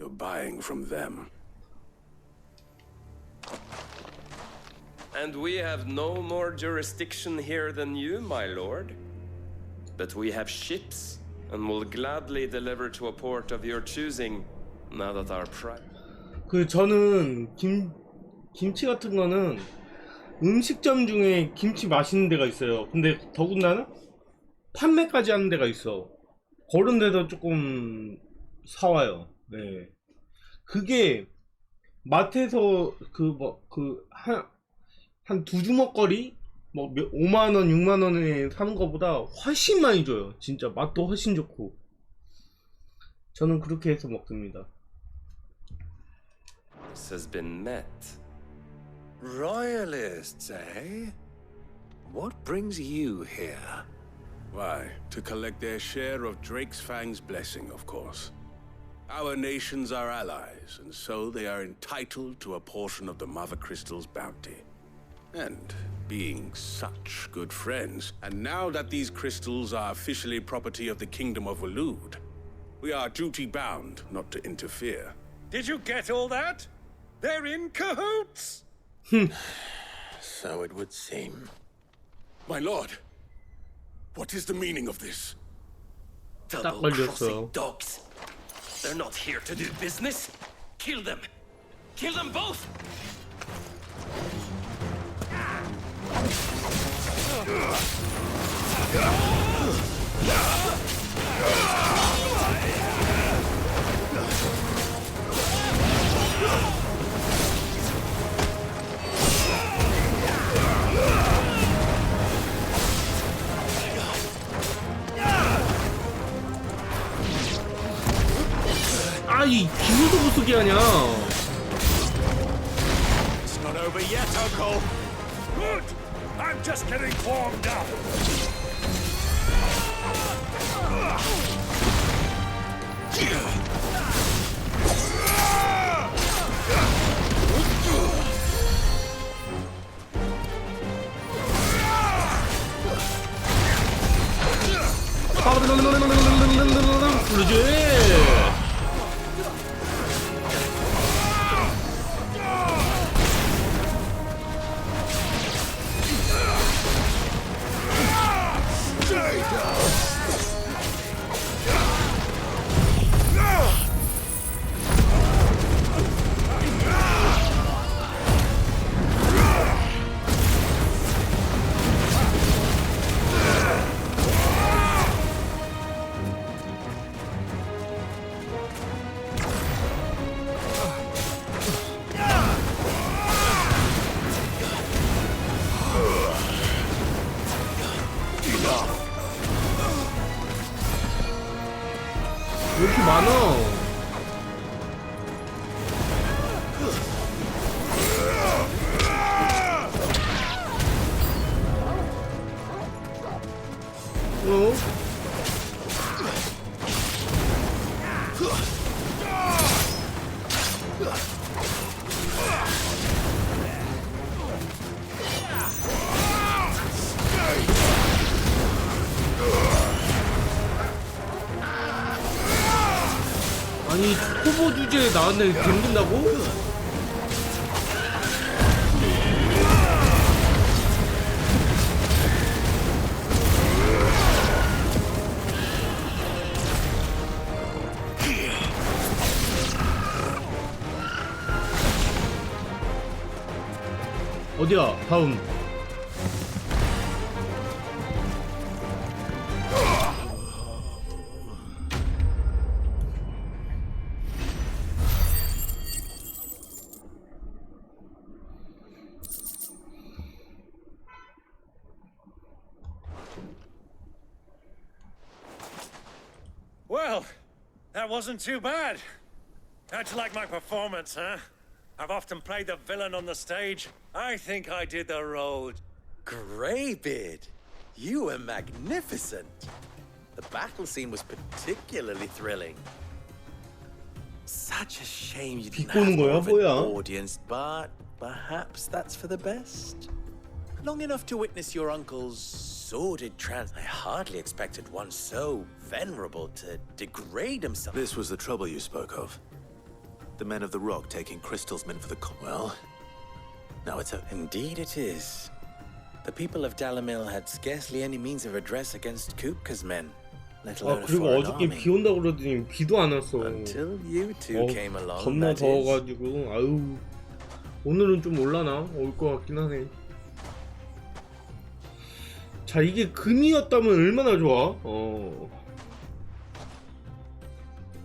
Speaker 16: You're buying from them.
Speaker 14: And we have no more jurisdiction here than you, my lord. But we have ships, and will gladly deliver to a port of your choosing, now that our price...
Speaker 11: 저는 김치 같은 거는 음식점 중에 김치 맛있는 데가 있어요. 근데 더군다나 판매까지 하는 데가 있어. 그런 데서 조금 사와요. 네. 그게 마트에서 한 두 주먹거리? 5만원, 6만원에 사는 것보다 훨씬 많이 줘요. 진짜 맛도 훨씬 좋고. 저는 그렇게 해서 먹습니다.
Speaker 14: This has been met.
Speaker 3: Royalists, eh? What brings you here?
Speaker 16: Why, to collect their share of Drake's Fang's blessing, of course. Our nations are allies, and so they are entitled to a portion of the Mother Crystal's bounty. And being such good friends, and now that these crystals are officially property of the Kingdom of Waloed, we are duty-bound not to interfere.
Speaker 3: Did you get all that? They're in cahoots!
Speaker 4: So it would seem.
Speaker 16: My lord, what is the meaning of this?
Speaker 11: 딱 걸렸어.
Speaker 14: Dogs. They're not here to do business. Kill them. Kill them both.
Speaker 11: 아, 이 기술도 못 쓰게 하냐.
Speaker 3: It's not over yet, Uncle. Good. I'm just getting warmed up.
Speaker 11: 그러지. 왜 이렇게 많아? 아니, 초보 주제에 나왔는데 덤빈다고? 어디야? 다음.
Speaker 1: Well, that wasn't too bad. How'd you like my performance, huh? I've often played the villain on the stage. I think I did the role.
Speaker 21: Greybeard, you were magnificent. The battle scene was particularly thrilling. Such a shame you didn't have more of an audience, but perhaps that's for the best. Long enough to witness your uncle's sordid trans. I hardly expected one so venerable to degrade himself.
Speaker 4: This was the trouble you spoke of. The men of the Rock taking Crystal's men for the well, now it's a...
Speaker 21: Indeed it is. The people of Dalamil had scarcely any means of redress against Kupka's men, let alone
Speaker 11: 아,
Speaker 21: a
Speaker 11: 그리고
Speaker 21: foreign
Speaker 11: 어저께
Speaker 21: army.
Speaker 11: 비 온다고 그러더니 비도 안 왔어.
Speaker 21: Until you two came along,
Speaker 11: 겁나
Speaker 21: that is.
Speaker 11: 더워가지고 아유, 오늘은 좀 올라나? 올 것 같긴 하네. 자, 이게 금이었다면 얼마나 좋아?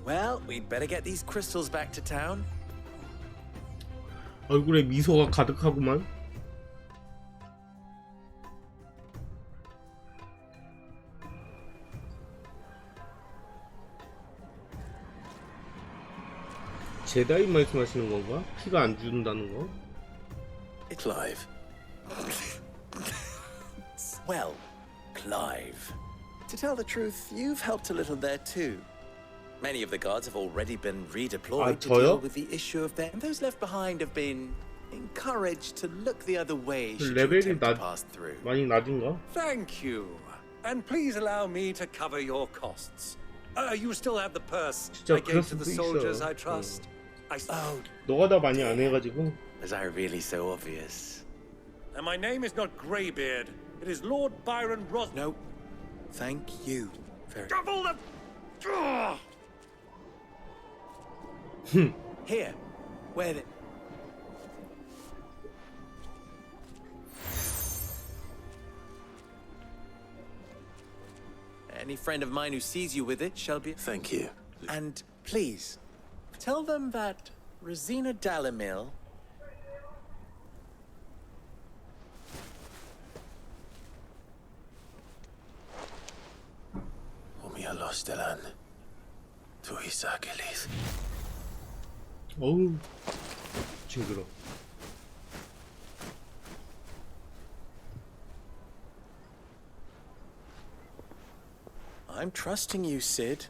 Speaker 21: Well, we'd better get these crystals back to town.
Speaker 11: 얼굴에 미소가 가득하구만. 제다이 말씀하시는 건가? 피가 안 준다는 거?
Speaker 21: Clive. Well, Clive. To tell the truth, you've helped a little there too. Many of the guards have already been redeployed to deal with the issue of them. Those left behind have been encouraged to look the other way should you attempt to pass through.
Speaker 11: 많이 낮은가?
Speaker 1: Thank you. And please allow me to cover your costs. You still have the purse I gave to the soldiers, I trust.
Speaker 11: 너가 다 많이 안 해가지고.
Speaker 21: Was I really so obvious?
Speaker 1: And my name is not Greybeard. It is Lord Byron Ross.
Speaker 21: No. Thank you. Very.
Speaker 1: Double the...
Speaker 21: Here, where the... Any friend of mine who sees you with it shall be...
Speaker 4: Thank you.
Speaker 21: And please, tell them that Rosina Dalamil...
Speaker 4: Umialos delan. Tu isakelis.
Speaker 11: 어우, 징그러.
Speaker 21: I'm trusting you, Sid.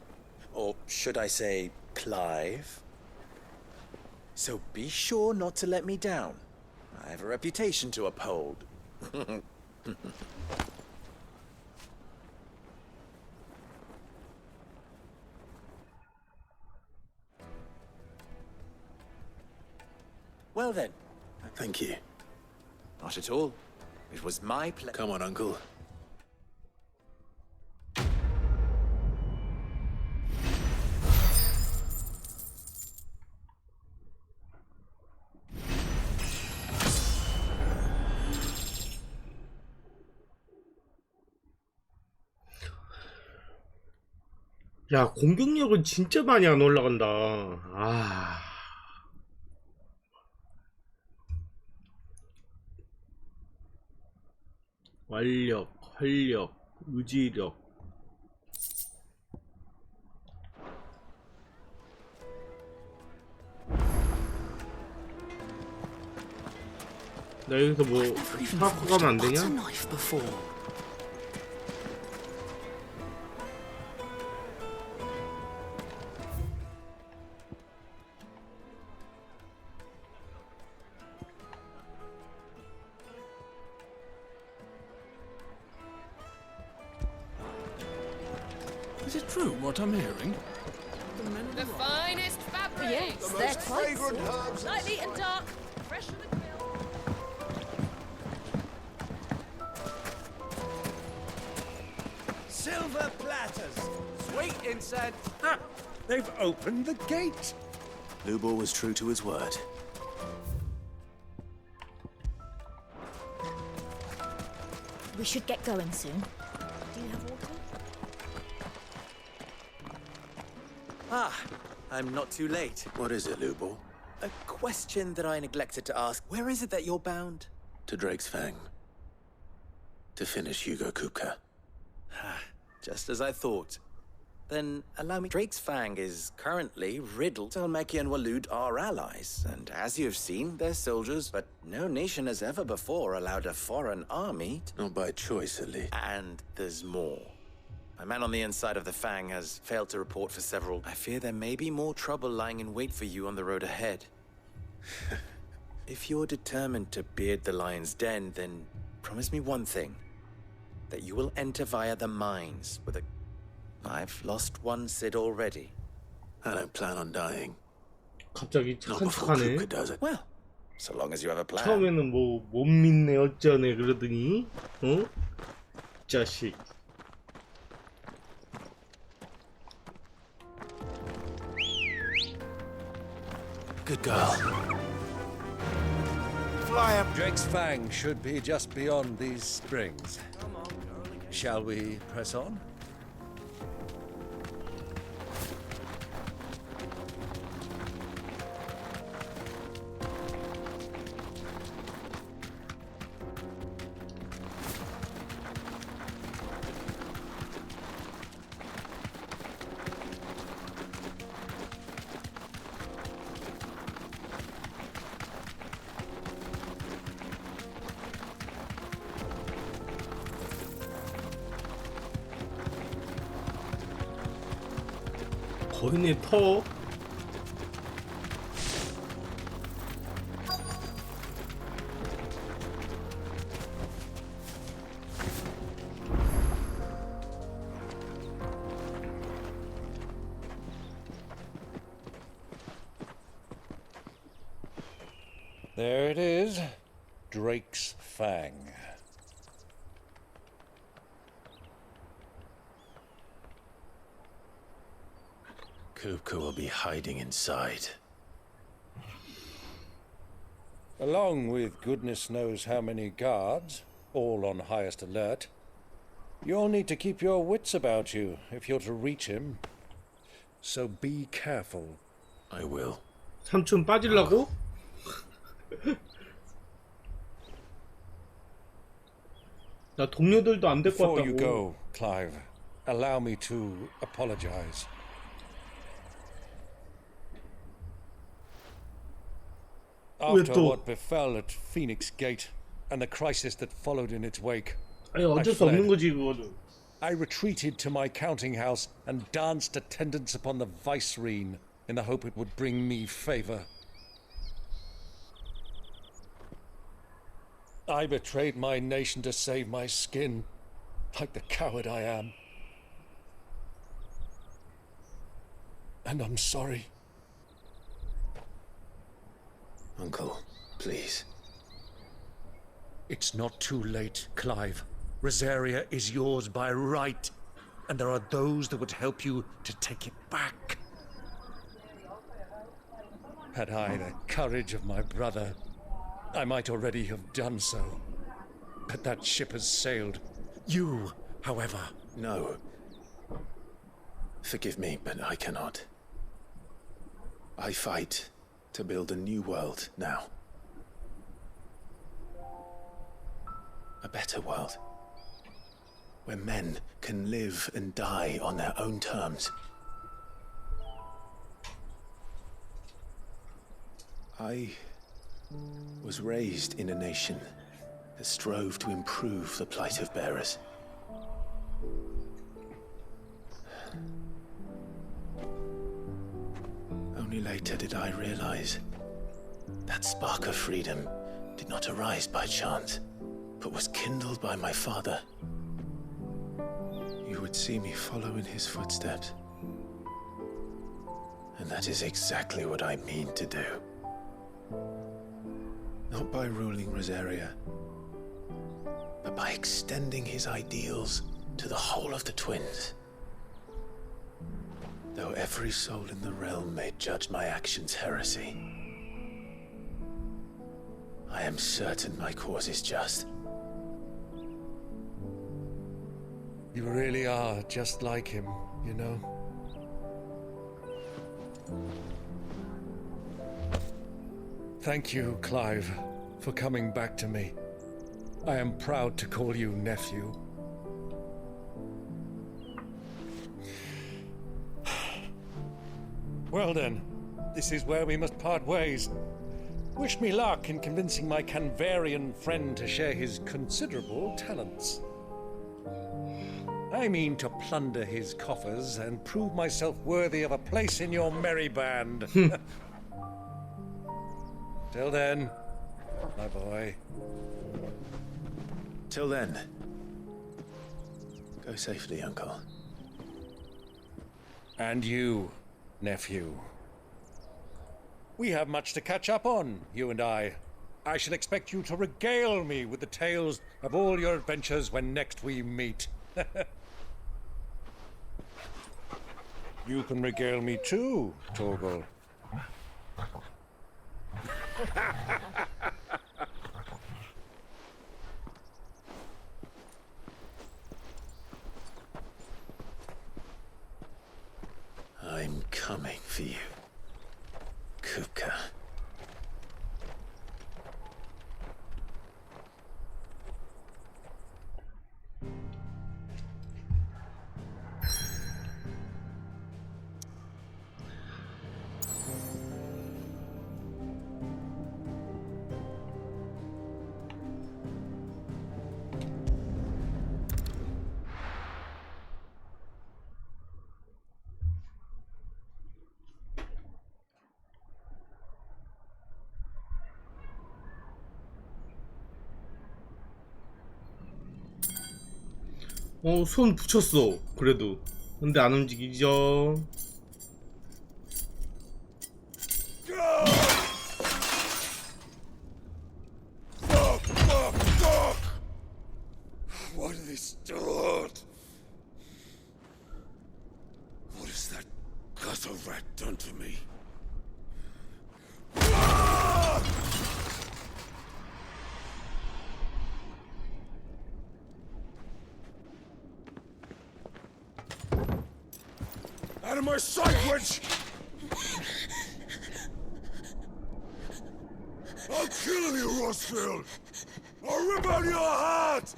Speaker 21: Or should I say, Clive? So be sure not to let me down. I have a reputation to uphold. Well then.
Speaker 4: Thank you.
Speaker 21: Not at all. It was my pleasure.
Speaker 4: Come on, Uncle.
Speaker 11: 야, 공격력은 진짜 많이 안 올라간다. 아. 완력, 활력, 의지력. 나 여기서 뭐 사고 가면 안 되냐?
Speaker 20: Is it true what I'm hearing?
Speaker 12: The finest fabric.
Speaker 6: Yes,
Speaker 12: The
Speaker 6: they're
Speaker 12: most
Speaker 6: quite
Speaker 12: fragrant
Speaker 6: soft.
Speaker 12: herbs.
Speaker 6: Lightly and dark, fresh from the grill.
Speaker 1: Silver platters! Sweet incense! Ah, they've opened the gate!
Speaker 4: Lubor was true to his word.
Speaker 15: We should get going soon. Do you have water?
Speaker 21: Ah, I'm not too late.
Speaker 4: What is it, Lubor?
Speaker 21: A question that I neglected to ask. Where is it that you're bound?
Speaker 4: To Drake's Fang. To finish Hugo Kupka.
Speaker 21: Just as I thought. Then allow me. Drake's Fang is currently riddled. Talmeki and Waloed are allies, and as you've seen, they're soldiers, but no nation has ever before allowed a foreign army
Speaker 4: Not by choice, at least.
Speaker 21: And there's more. My man on the inside of the Fang has failed to report for several. I fear there may be more trouble lying in wait for you on the road ahead. If you're determined to beard the lion's den, then promise me one thing. That you will enter via the mines with a... I've lost one Sid already.
Speaker 4: I don't plan on dying.
Speaker 11: 갑자기 착한 척하네.
Speaker 21: Well, so long as you have a plan.
Speaker 11: 처음에는 뭐 못 믿네 어쩌네 그러더니 어? 자식.
Speaker 4: Good girl.
Speaker 1: Fly up! Drake's Fang should be just beyond these springs. Shall we press on?
Speaker 11: 거인의 터.
Speaker 1: There it is. Drake's Fang.
Speaker 4: Kupka will be hiding inside.
Speaker 1: Along with goodness knows how many guards, all on highest alert. You'll need to keep your wits about you if you're to reach him. So be careful.
Speaker 4: I will.
Speaker 11: 삼촌 빠지려고? 나 동료들도 안 데리고
Speaker 1: Before you
Speaker 11: 왔다고.
Speaker 1: go, Clive, allow me to apologize. After what befell at Phoenix Gate and the crisis that followed in its wake,
Speaker 11: 아니 어쩔 수 없는 거지 그거는.
Speaker 1: I retreated to my counting house and danced attendance upon the vicereine in the hope it would bring me favor. I betrayed my nation to save my skin, like the coward I am. And I'm sorry.
Speaker 4: Uncle, please.
Speaker 1: It's not too late, Clive. Rosaria is yours by right, and there are those that would help you to take it back. Had I the courage of my brother, I might already have done so. But that ship has sailed. You, however...
Speaker 4: No. Forgive me, but I cannot. I fight to build a new world now. A better world. Where men can live and die on their own terms. I was raised in a nation that strove to improve the plight of bearers. Only later did I realize that spark of freedom did not arise by chance, but was kindled by my father. You would see me follow in his footsteps. And that is exactly what I mean to do. Not by ruling Rosaria, but by extending his ideals to the whole of the twins. Though every soul in the realm may judge my actions heresy, I am certain my cause is just.
Speaker 1: You really are just like him, you know. Thank you, Clive, for coming back to me. I am proud to call you nephew. Well then, this is where we must part ways. Wish me luck in convincing my Canvarian friend to share his considerable talents. I mean to plunder his coffers and prove myself worthy of a place in your merry band. Till then, my boy.
Speaker 4: Till then, go safely, Uncle.
Speaker 1: And you, nephew. We have much to catch up on, you and I. I shall expect you to regale me with the tales of all your adventures when next we meet. You can regale me too, Torgal.
Speaker 4: I'm coming for you, Kupka.
Speaker 11: 손 붙였어. 그래도. 근데 안 움직이죠.
Speaker 10: What are they stored? What is that gutter that done to me? Out of my sight, witch! I'll kill you, Rossfield! I'll rip out your heart!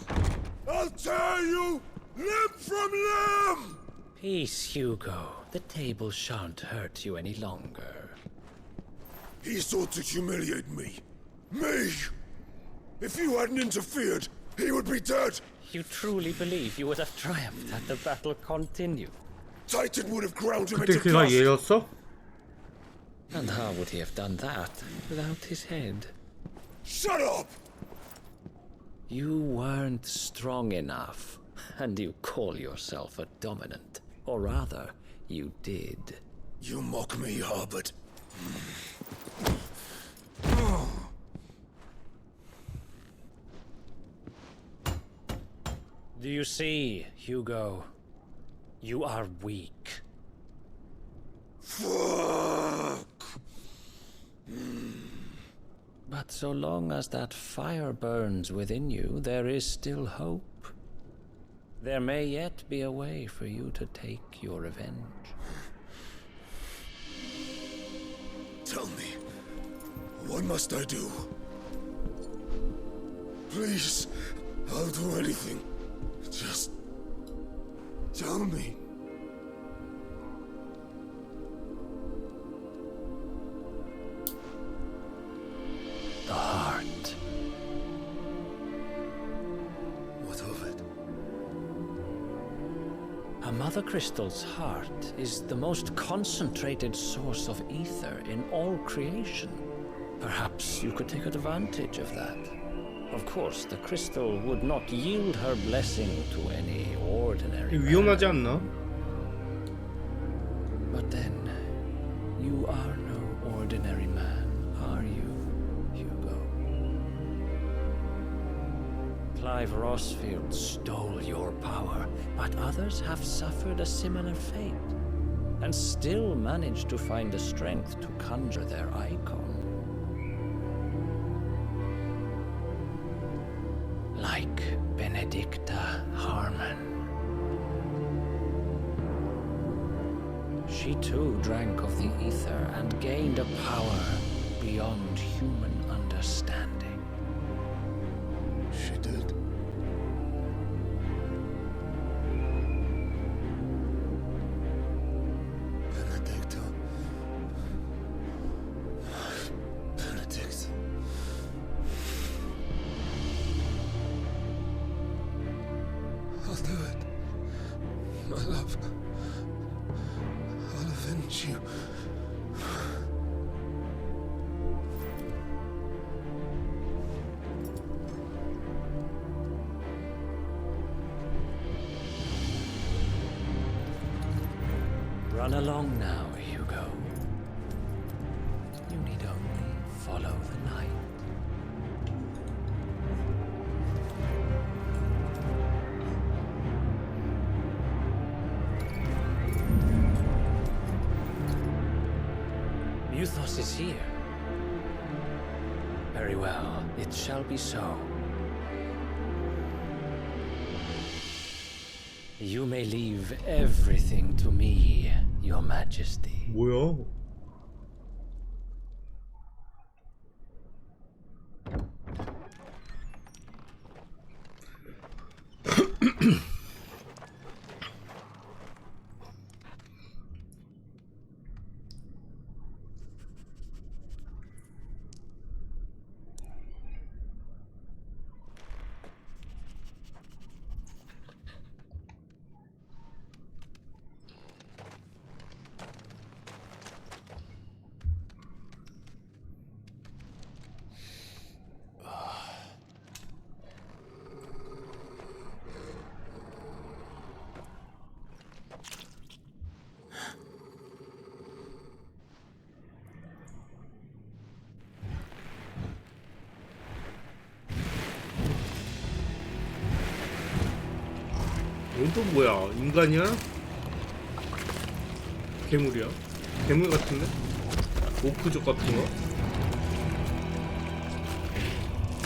Speaker 10: I'll tear you limb from limb!
Speaker 9: Peace, Hugo. The table shan't hurt you any longer.
Speaker 10: He sought to humiliate me. Me! If you hadn't interfered, he would be dead!
Speaker 9: You truly believe you would have triumphed had the battle continued?
Speaker 10: Titan would have ground him
Speaker 11: 그때
Speaker 10: into
Speaker 11: 그가
Speaker 10: dust!
Speaker 11: 얘였어?
Speaker 9: And how would he have done that without his head?
Speaker 10: Shut up!
Speaker 9: You weren't strong enough, and you call yourself a dominant. Or rather, you did.
Speaker 10: You mock me, Harbert.
Speaker 9: Do you see, Hugo? You are weak.
Speaker 10: Fuck!
Speaker 9: But so long as that fire burns within you, there is still hope. There may yet be a way for you to take your revenge.
Speaker 10: Tell me, what must I do? Please, I'll do anything. Just tell me.
Speaker 9: The heart.
Speaker 10: What of it?
Speaker 9: A Mother Crystal's heart is the most concentrated source of ether in all creation. Perhaps you could take advantage of that. Of course, the crystal would not yield her blessing to any ordinary man.
Speaker 11: 위험하지 않나?
Speaker 9: But then, you are no ordinary man, are you, Hugo? Clive Rossfield stole your power, but others have suffered a similar fate, and still managed to find the strength to conjure their icon. Like Benedicta Harmon. She too drank of the ether and gained a power beyond human understanding.
Speaker 10: She did. Benedicta. Benedict. I'll do it. My love. I'll avenge you.
Speaker 9: Run along now, Hugo. You need only follow the light. Muthos is here. Very well, it shall be so. You may leave everything to me, Your Majesty.
Speaker 11: 뭐야? 이건 또 뭐야? 인간이야? 괴물이야? 괴물 같은데? 오프족 같은 거?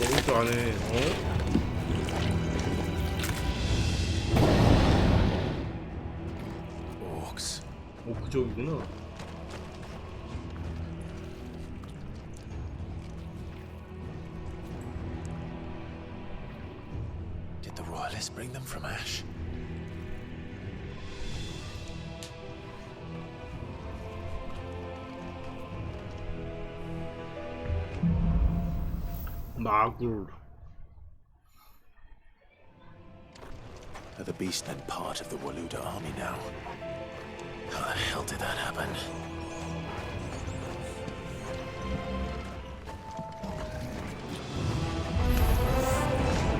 Speaker 11: 오른쪽 안에
Speaker 4: Orcs.
Speaker 11: 오프족이구나.
Speaker 4: Did the royalists bring them from Ash?
Speaker 11: 마굴.
Speaker 4: Are the beastmen part of the Waluda army now? How the hell did that happen?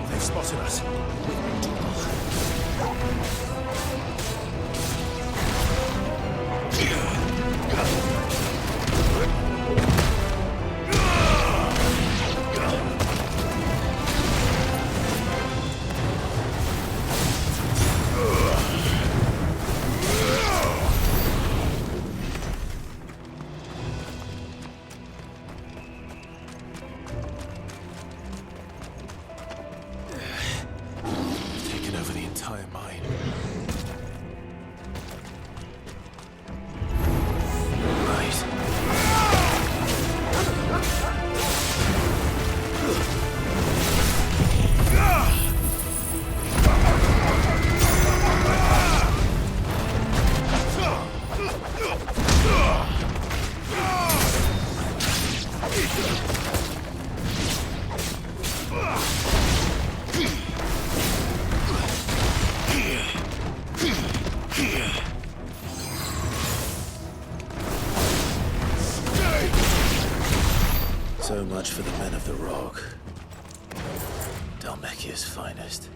Speaker 4: They've spotted us. Taken over the entire mine. So much for the men of the Rock. Dalmekia's finest.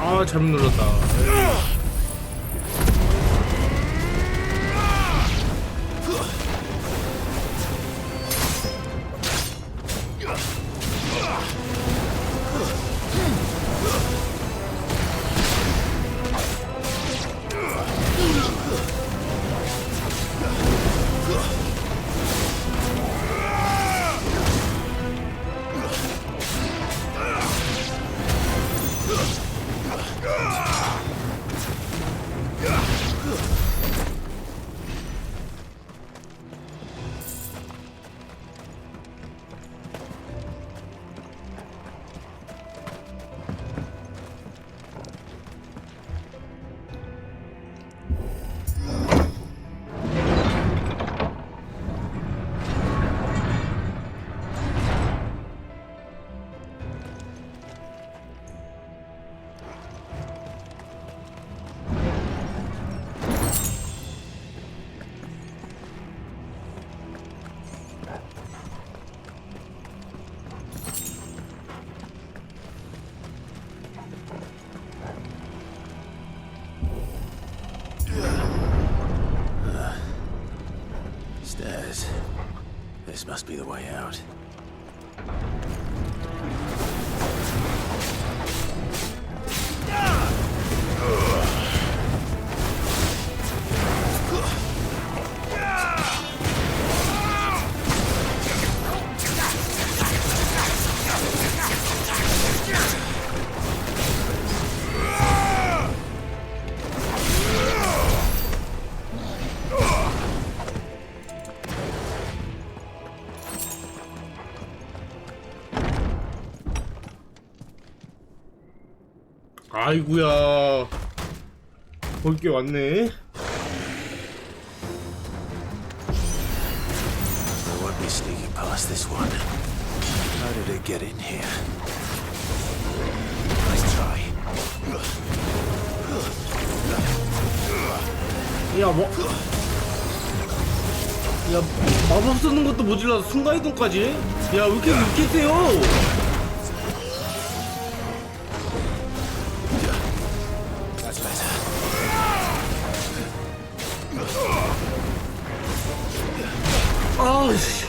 Speaker 11: 아, 잘못 눌렀다.
Speaker 4: others. This must be the way out.
Speaker 11: 아이구야, 볼 게 왔네.
Speaker 4: I won't be sneaking past this one. How did it get in here? Nice try.
Speaker 11: 야, 마법 쓰는 것도 모질라서 순간이동까지? 야, 왜 이렇게 세요? 아우씨.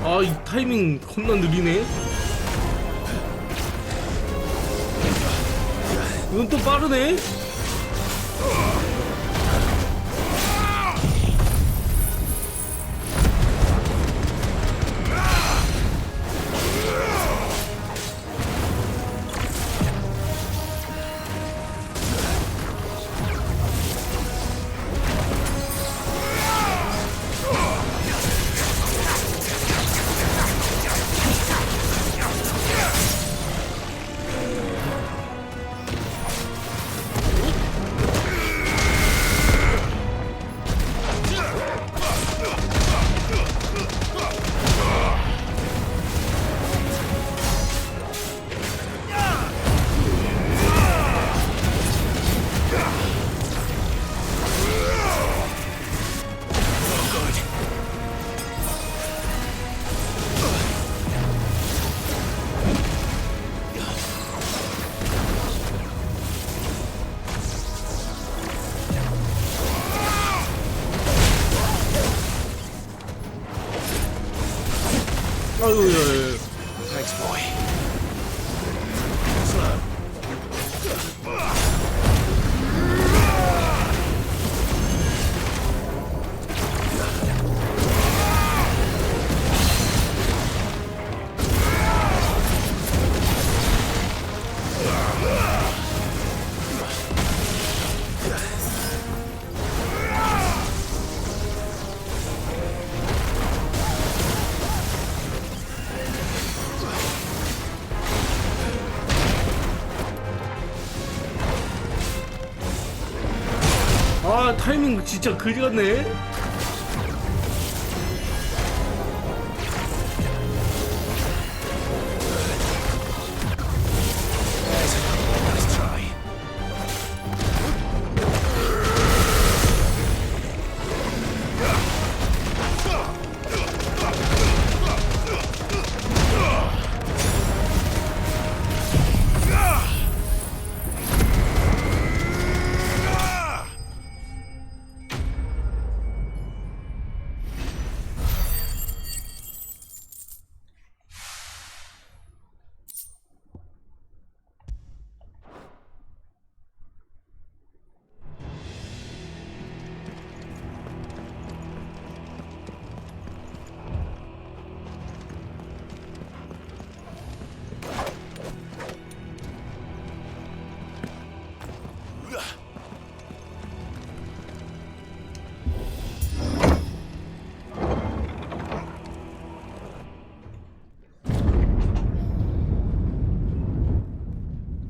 Speaker 11: 아, 이 타이밍 겁나 느리네. 이건 또 빠르네. 아유, 예.
Speaker 4: Thanks, boy.
Speaker 11: 아, 타이밍 진짜 그지 같네.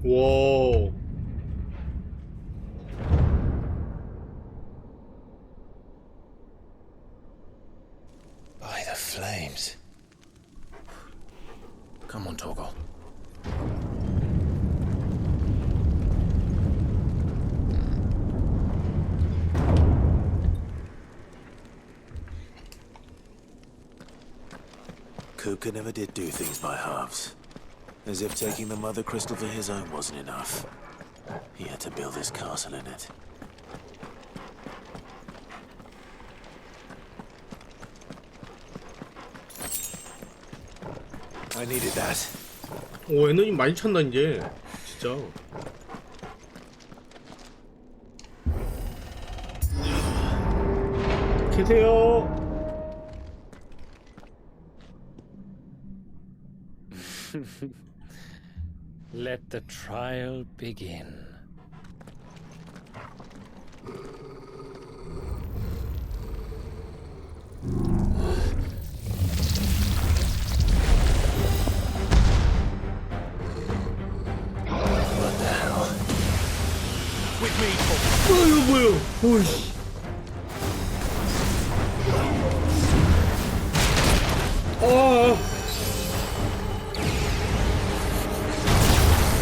Speaker 11: 와.
Speaker 4: By the flames. Come on, Torgal. Kuka never did do things by halves. As if taking the Mother Crystal for his own wasn't enough. He had to build his castle in it. I needed that.
Speaker 11: 오, 에너지 많이 찬다 이제. 진짜. 계세요.
Speaker 9: Let the trial begin.
Speaker 4: What the hell? With me,
Speaker 11: 이거 뭐야? 오이씨.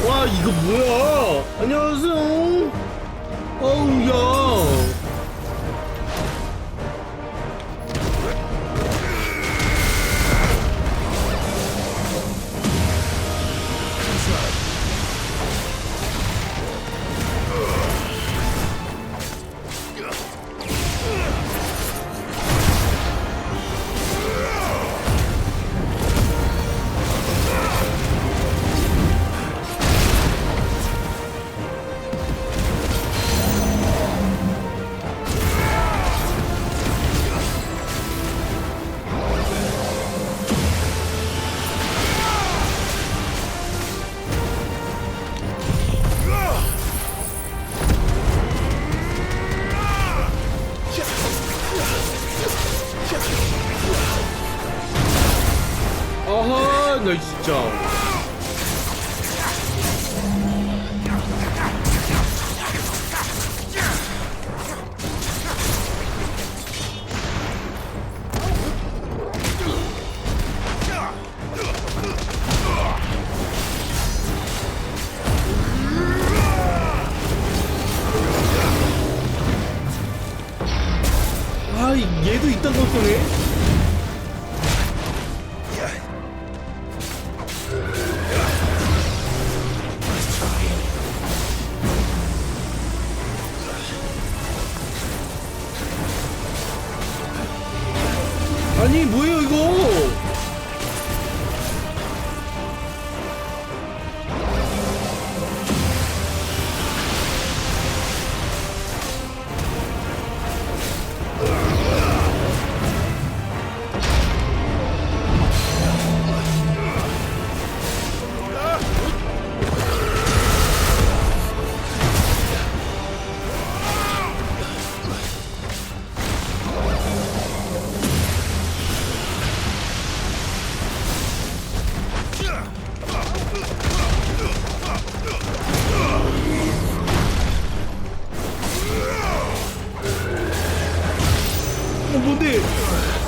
Speaker 11: 와, 이거 뭐야? 안녕하세요. 어우, 야. 아하, 나 진짜. 아, 얘도 이딴 거 쏘네. 아니 뭐예요 이거?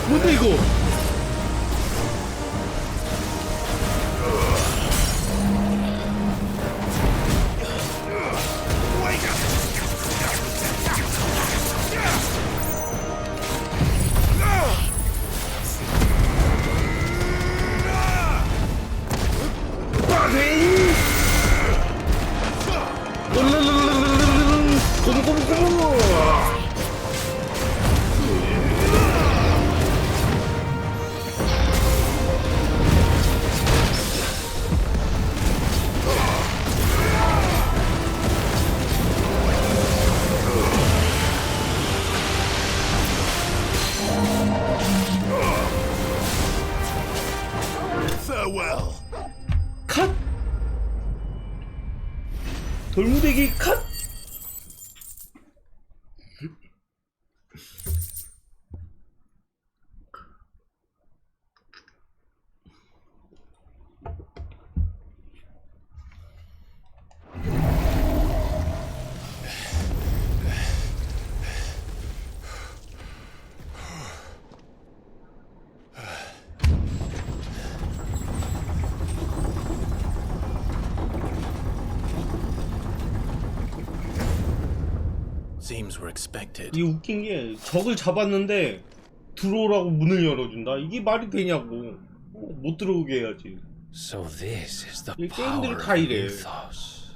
Speaker 11: 뭔데 이거? 컷! 돌무대기 컷!
Speaker 4: Seems we're expected.
Speaker 11: 이 웃긴 게 적을 잡았는데 들어오라고 문을 열어준다. 이게 말이 되냐고. 못 들어오게 해야지.
Speaker 9: So this is the
Speaker 11: 이
Speaker 9: power
Speaker 11: 게임들이
Speaker 9: of
Speaker 11: 다 이래.
Speaker 9: ethos.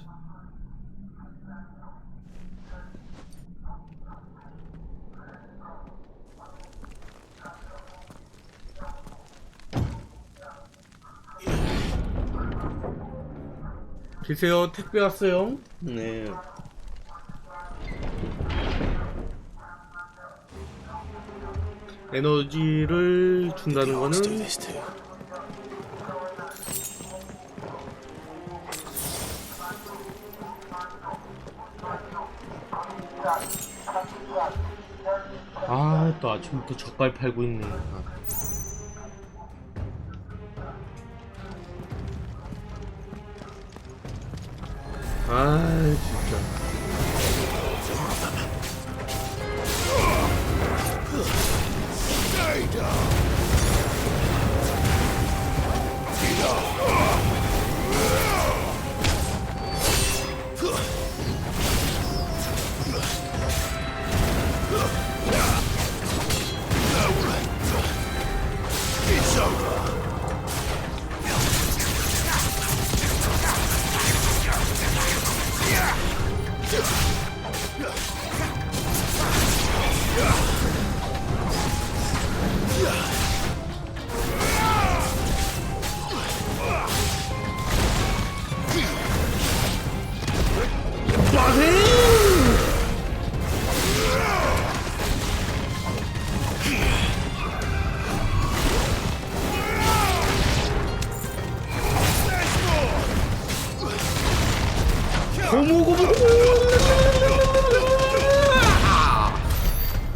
Speaker 11: 계세요. 택배 왔어요. 네. 에너지를 준다는 거는 아, 또 아침부터 젓갈 팔고 있네. 아, 진짜.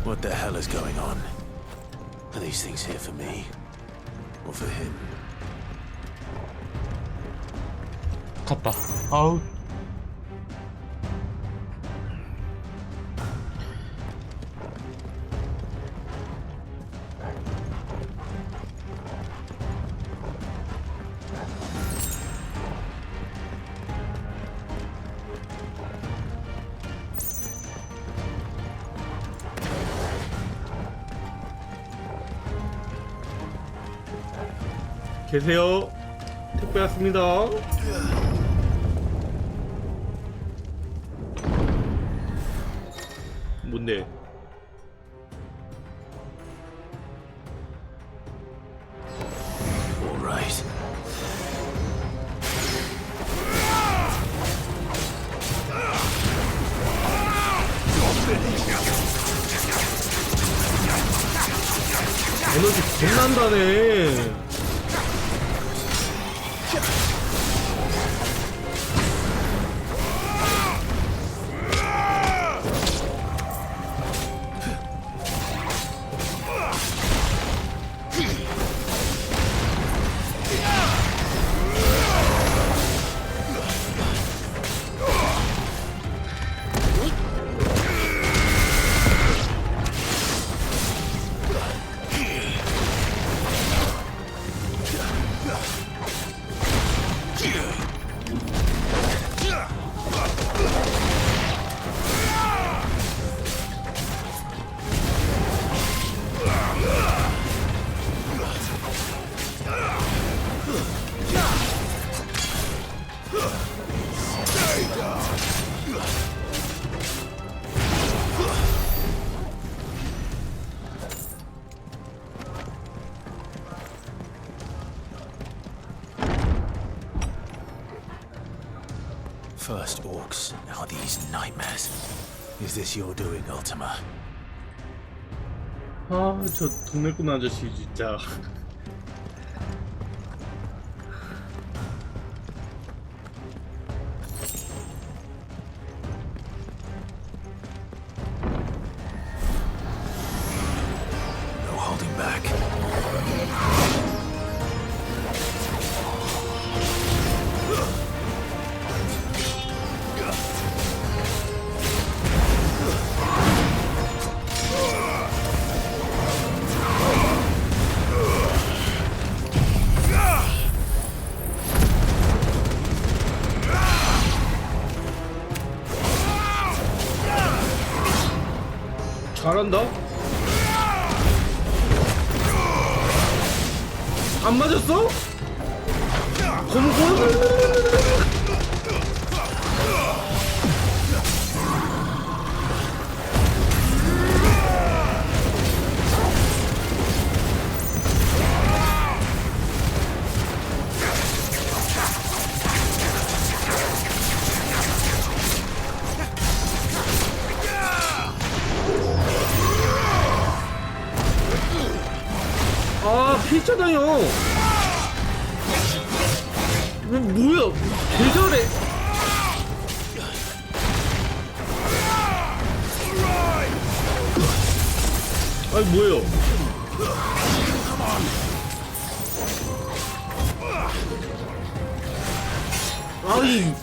Speaker 4: What the hell is going on? Are these things here for me? Or for him?
Speaker 11: 갔다. 아우. 계세요. 택배 왔습니다. 뭔데?
Speaker 4: All right.
Speaker 11: 에너지 겁난다네.
Speaker 4: First orcs, now these nightmares. Is this your doing, Ultima?
Speaker 11: 아, 저 동네꾼 아저씨 진짜.
Speaker 4: No holding back.
Speaker 11: 잘한다. 안 맞았어? 아, 피했잖아요. 뭐야, 개 잘해. 아니, 뭐예요? 아이.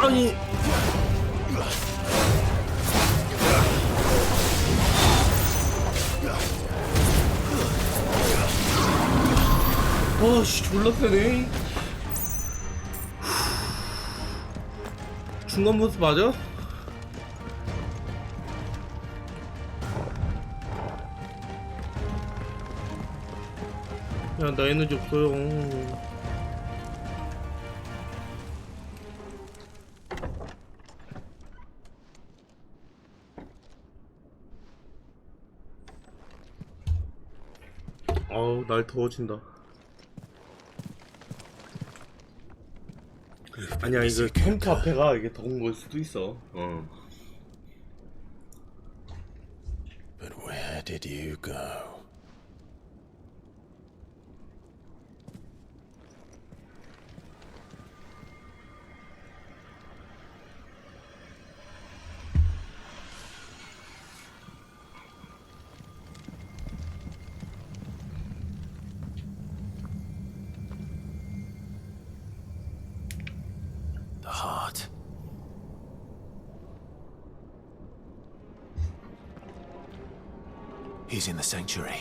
Speaker 11: 아니. 아씨, 졸라 세네. 중간 보스 맞아? 야, 나 에너지 없어요. 아우, 날 더워진다. 아니야, 이거 캠프 앞에가 이게 더운 걸 수도 있어.
Speaker 3: But where did you go? The heart. He's in the sanctuary.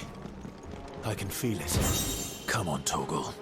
Speaker 3: I can feel it. Come on, Torgal.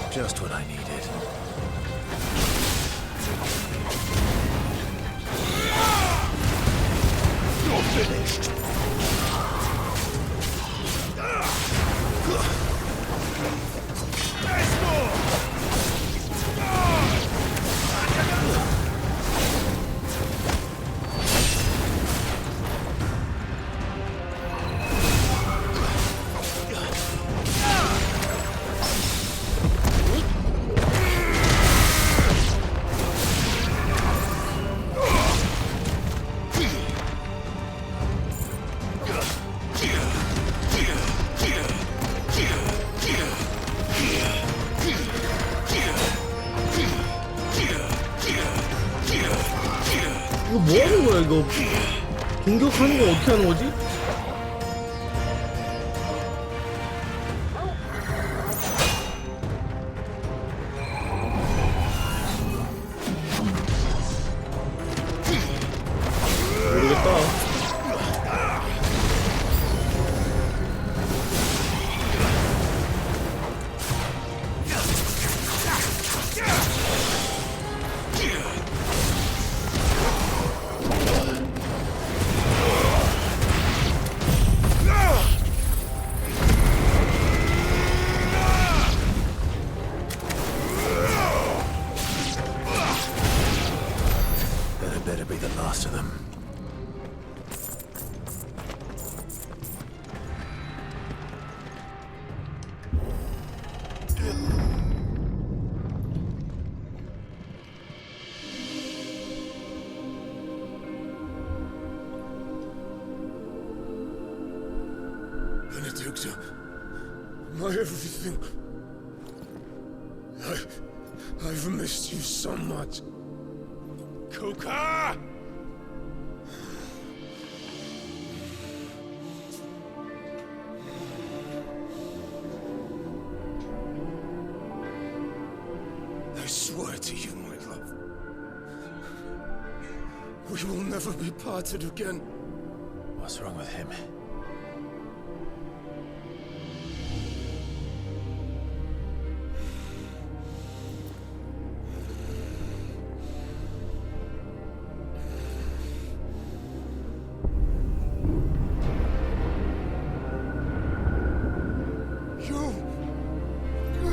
Speaker 3: Just what I needed. You're finished. There's more.
Speaker 11: 이거 뭐 하는 거야, 이거? 공격하는 거 어떻게 하는 거지? 모르겠다.
Speaker 4: last of them.
Speaker 10: Benedicta, my everything. I've missed you so much. Kuka! I swear to you, my love, we will never be parted again.
Speaker 4: What's wrong with him?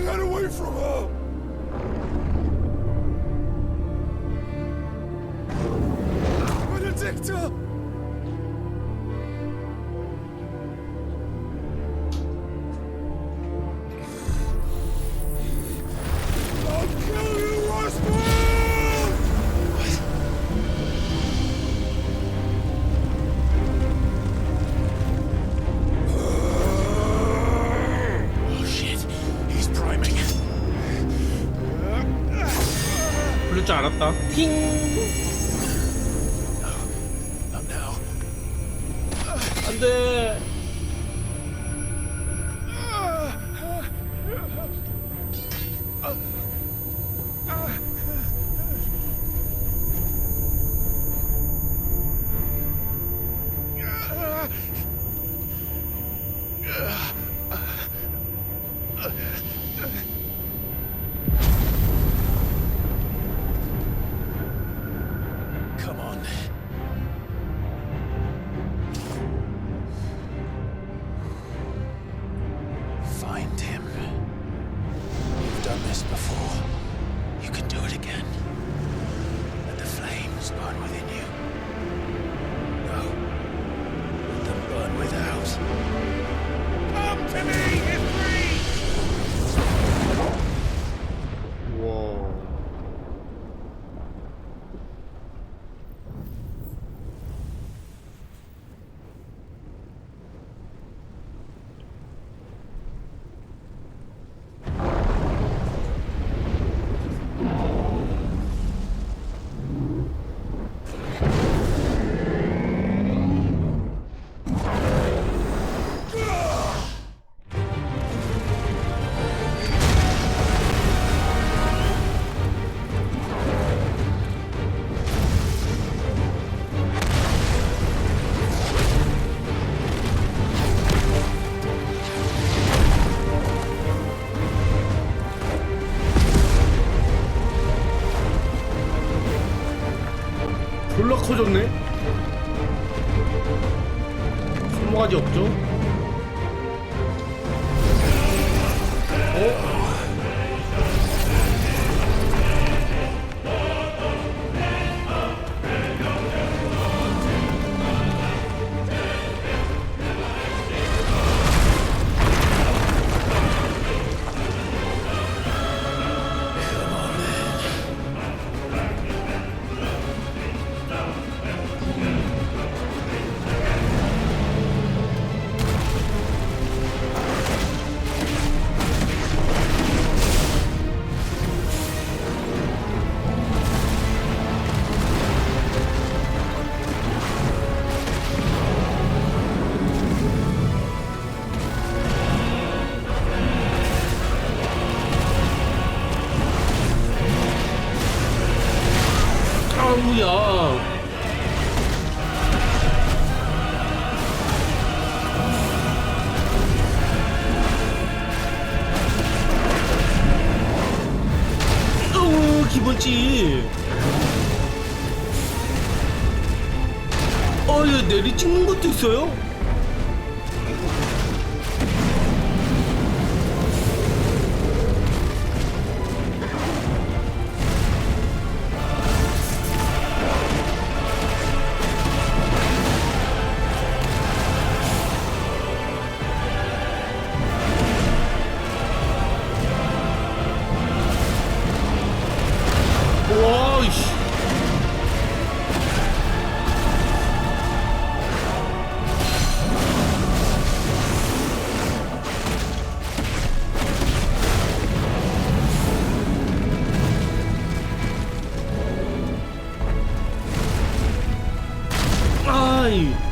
Speaker 10: Get away from her! Benedicta! I'll kill you, Roswell!
Speaker 4: Oh shit, he's priming.
Speaker 11: 그럴 줄 알았다. 팅!
Speaker 10: Not now.
Speaker 11: 안 돼!
Speaker 4: Come on. Find him. You've done this before. You can do it again. Let the flames burn within you. No. Let them burn without. Come to me, Ifrit!
Speaker 11: 와. 졸라 커졌네? 손모가지 없죠? 어? 아우야. 기본지. 얘 내리 찍는 것도 있어요? 어이씨. 아이.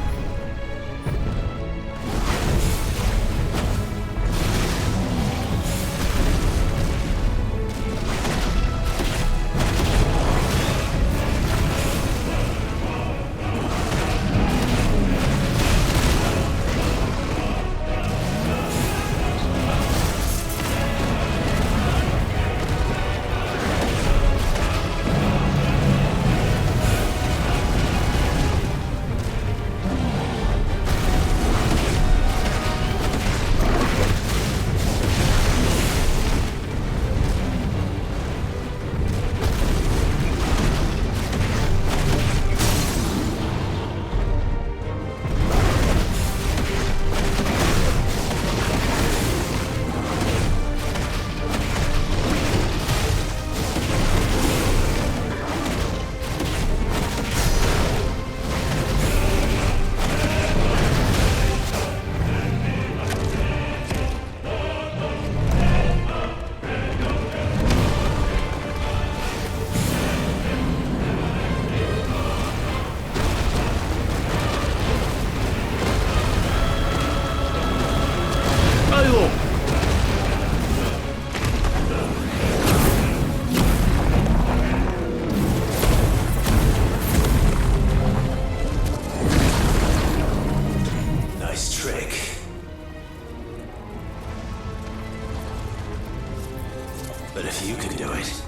Speaker 3: But if you can do it,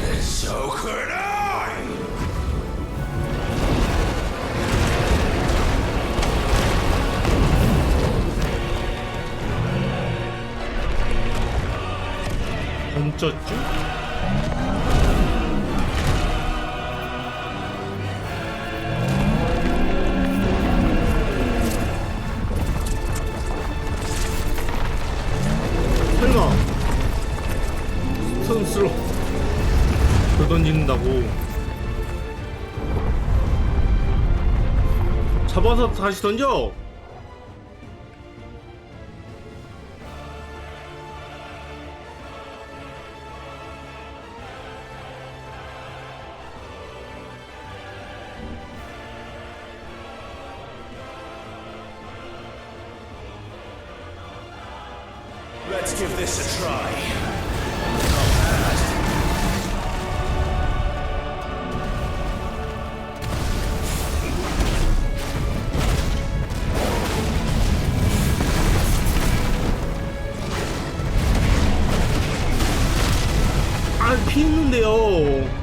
Speaker 3: then so could I!
Speaker 11: 멈췄죠? 설마 스턴스로 돌 던진다고 잡아서 다시 던져.
Speaker 3: Let's give this a try.
Speaker 11: 아, 피했는데요.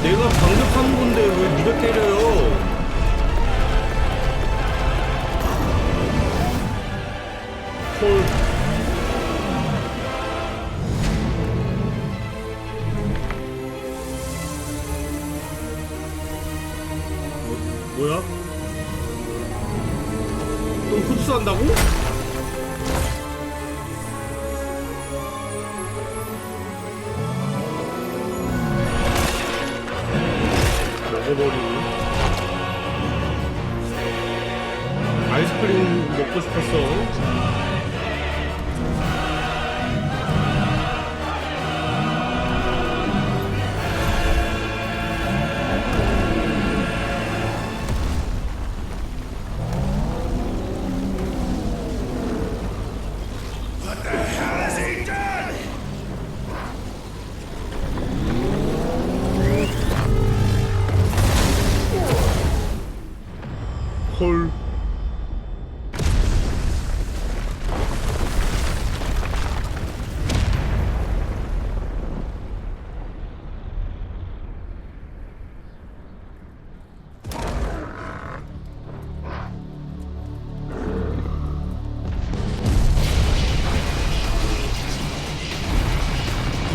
Speaker 11: 내가 방벽하는 건데 왜 네가 때려요? 헐. 뭐야? 또 흡수한다고? 먹어버리고. 아이스크림 먹고 싶었어. 헐.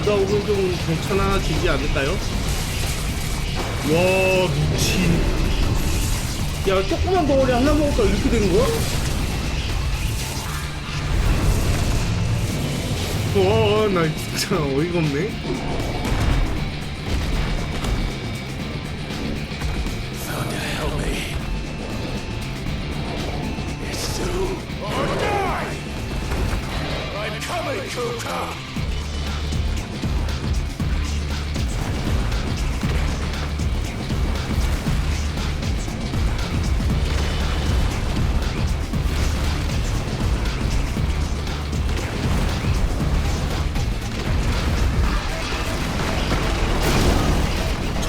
Speaker 11: 비가 오면 좀 괜찮아지지 않을까요? 와, 미친. 야, 조그만 덩어리 하나 먹을까 이렇게 되는 거야? 와, 나 진짜 어이가 없네.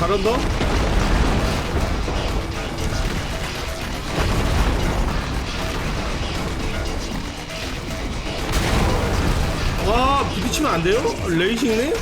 Speaker 11: 잘한다? 와, 부딪히면 안 돼요? 레이싱네?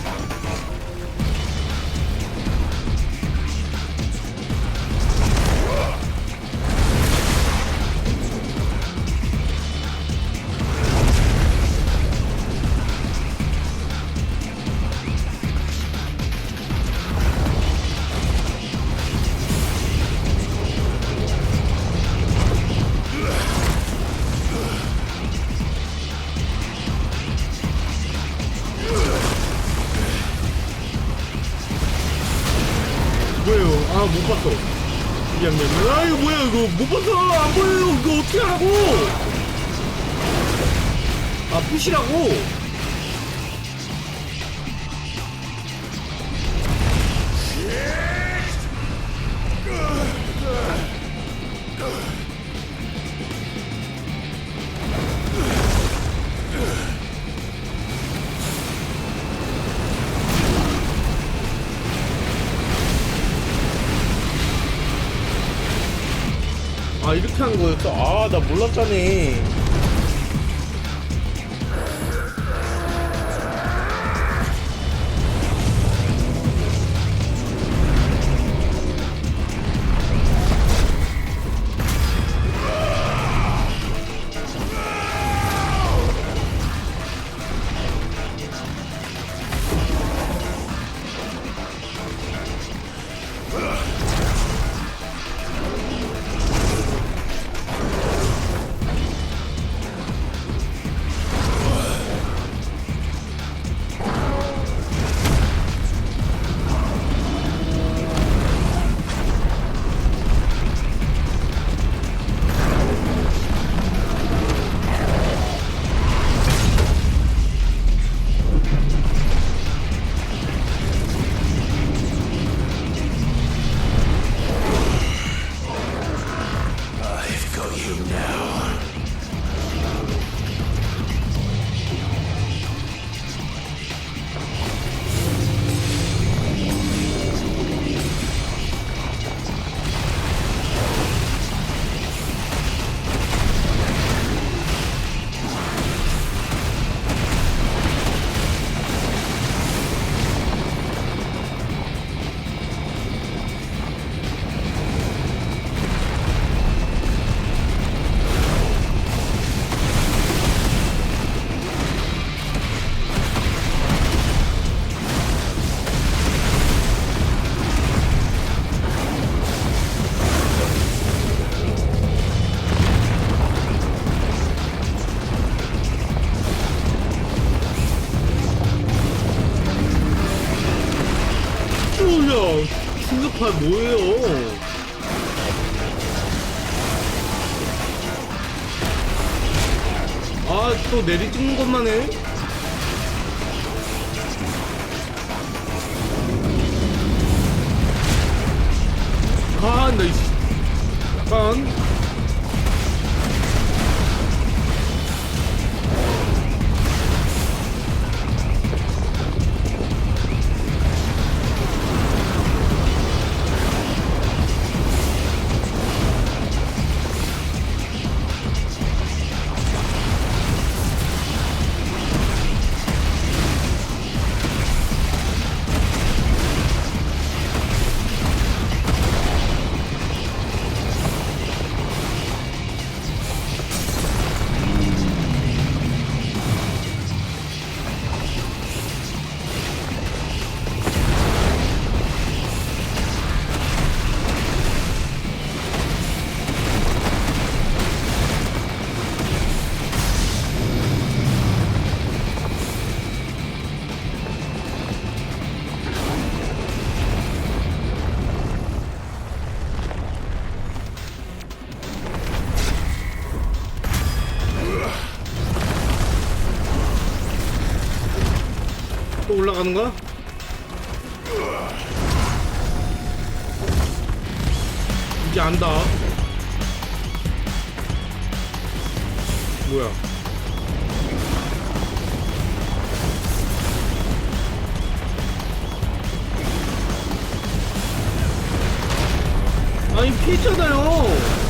Speaker 11: 아, 못 봤어. 미안해. 아, 이거 뭐야, 이거. 못 봤어. 안 보여요. 이거 어떻게 하라고. 아, 푸시라고. 아, 이렇게 하는 거였어? 아, 나 몰랐잖아. 뭐야? 충격파 뭐예요? 아, 또 내리 찍는 것만 해? 아, 나 약간 또 올라가는 거야? 이제 안다. 뭐야? 아니 피했잖아요.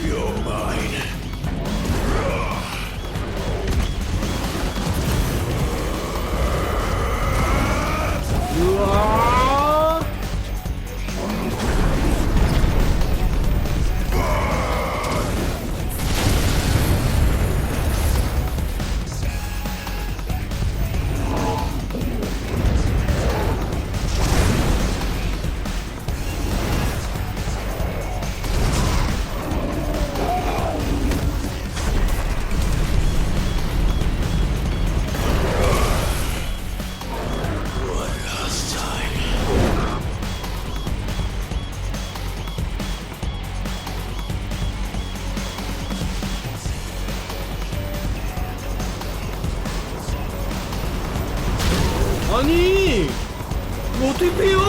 Speaker 10: You're mine.
Speaker 11: 우와. 아니 이거 어떻게 빼요?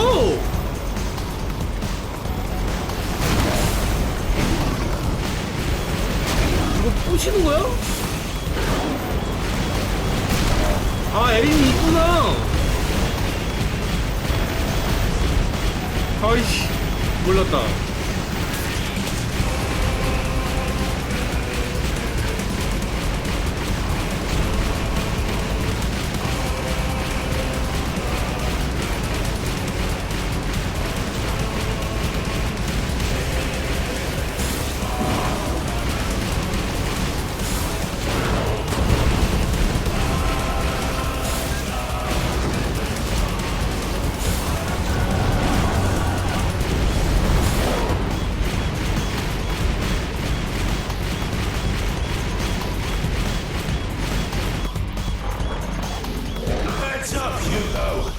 Speaker 11: 이거 부시는 거야? 아 에린이 있구나. 아이씨 몰랐다.
Speaker 10: Heads up, Hugo!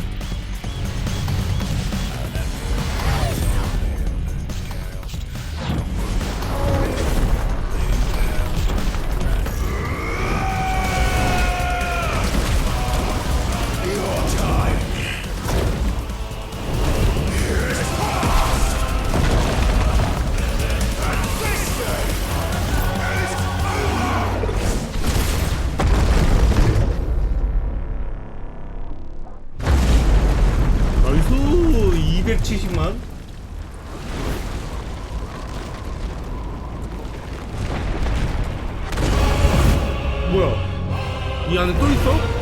Speaker 10: Your time.
Speaker 11: 나이스 270만. 뭐야 이 안에 또 있어?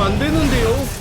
Speaker 11: 안 되는데요?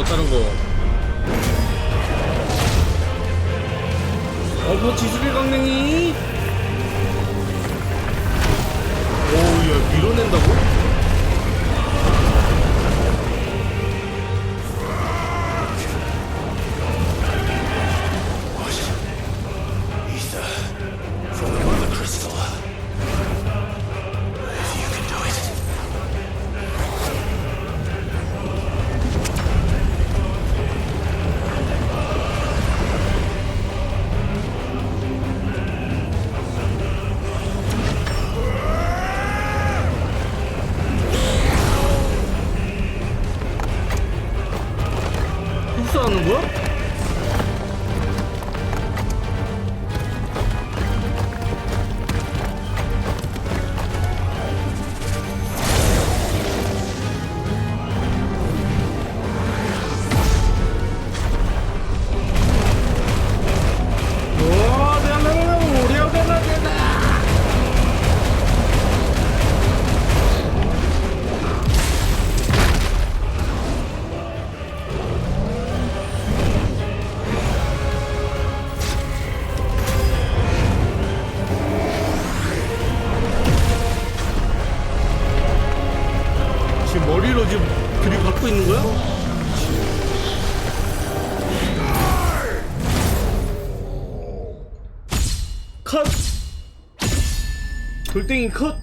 Speaker 11: 다른 거. 뭐 지수리 강냉이. 오야 밀어낸다고? 흡수하는 거야? 지금 머리로 지금 그림 갖고 있는 거야? 컷! 돌덩이 컷!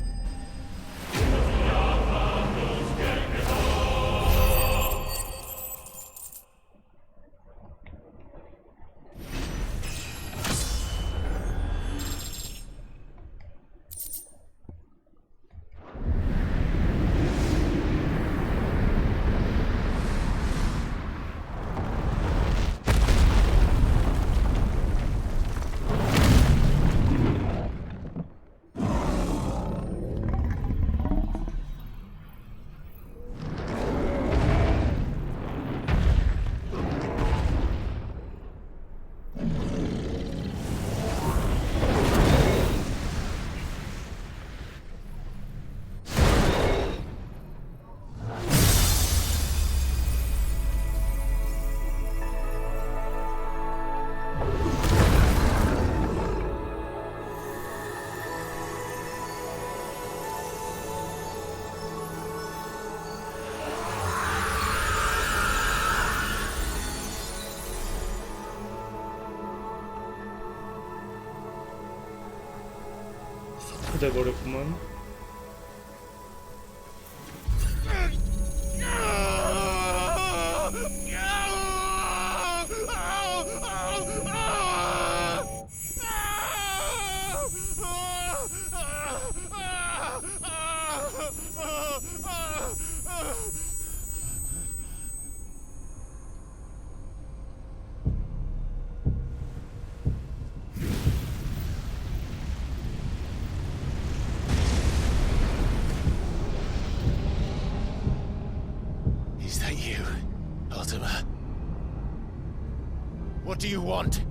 Speaker 11: 돼버렸구만.
Speaker 10: Is that you, Ultima? What do you want?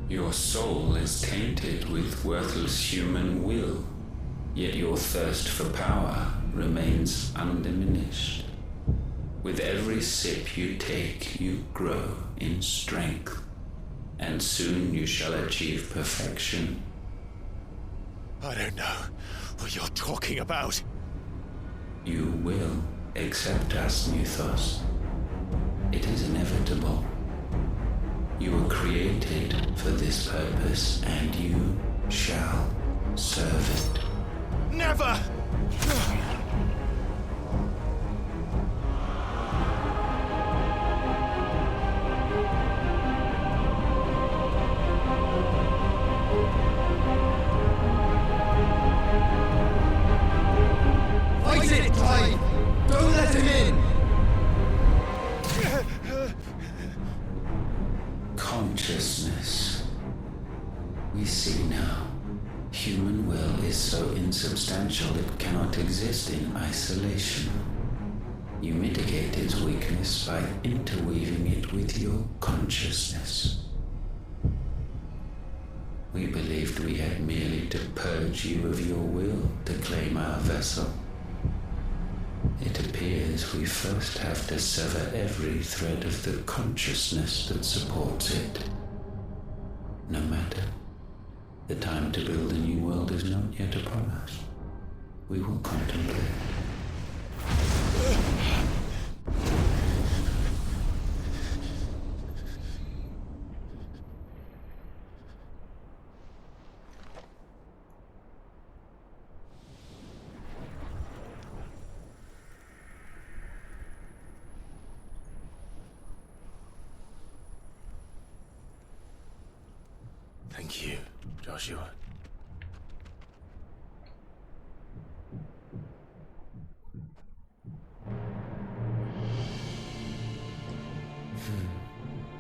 Speaker 13: Your soul is tainted with worthless human will, yet your thirst for power remains undiminished. With every sip you take, you grow in strength, and soon you shall achieve perfection.
Speaker 10: I don't know what you're talking about.
Speaker 13: You will accept us, Mythos. It is inevitable. You were created for this purpose, and you shall serve it.
Speaker 10: Never!
Speaker 22: Fight it, Clive! Don't let him in!
Speaker 13: Consciousness. We see now. Human will is so insubstantial it cannot exist in isolation. You mitigate its weakness by interweaving it with your consciousness. We believed we had merely to purge you of your will to claim our vessel. It appears appears we first have to sever every thread of the consciousness that supports it. No matter. The time to build a new world is not yet upon us. We will contemplate.
Speaker 4: Thank you, Joshua.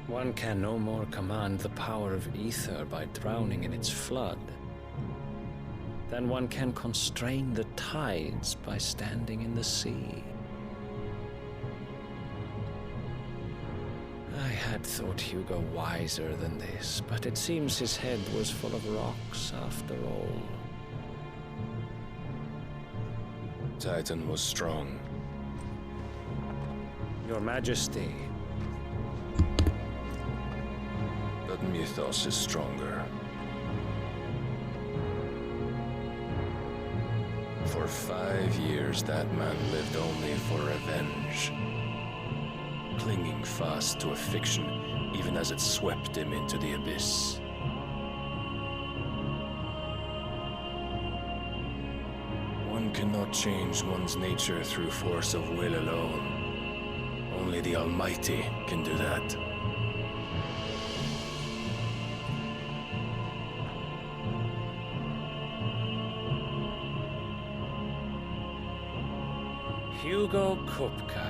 Speaker 9: One can no more command the power of ether by drowning in its flood than one can constrain the tides by standing in the sea. I had thought Hugo wiser than this, but it seems his head was full of rocks after all.
Speaker 17: Titan was strong.
Speaker 9: Your Majesty.
Speaker 17: But Mythos is stronger. For 5 years, that man lived only for revenge. Clinging fast to a fiction, even as it swept him into the abyss. One cannot change one's nature through force of will alone. Only the Almighty can do that.
Speaker 9: Hugo Kupka,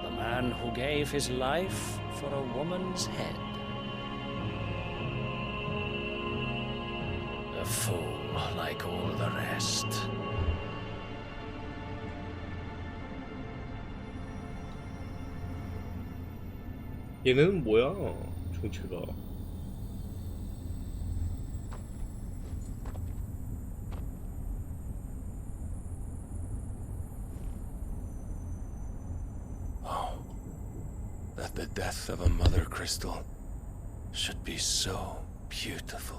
Speaker 9: the man who gave his life for a woman's head. A fool like all the rest.
Speaker 11: 얘는 뭐야? 정체가.
Speaker 17: The death of a mother crystal should be so beautiful.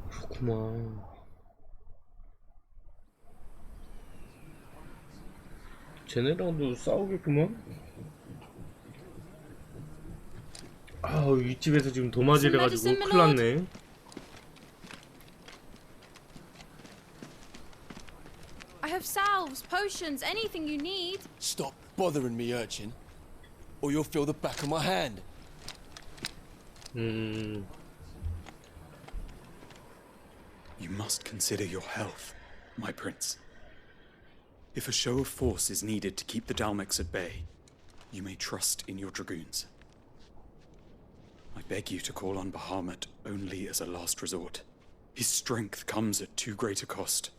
Speaker 11: 그렇구만. 쟤네랑도 싸우겠구만. 아우, 이 집에서 지금 도마질해가지고 큰일 났네.
Speaker 18: I have salves, potions, anything you need.
Speaker 23: Stop bothering me, urchin, or you'll feel the back of my hand.
Speaker 24: You must consider your health, my prince. If a show of force is needed to keep the Dalmex at bay, you may trust in your dragoons. I beg you to call on Bahamut only as a last resort. His strength comes at too great a cost.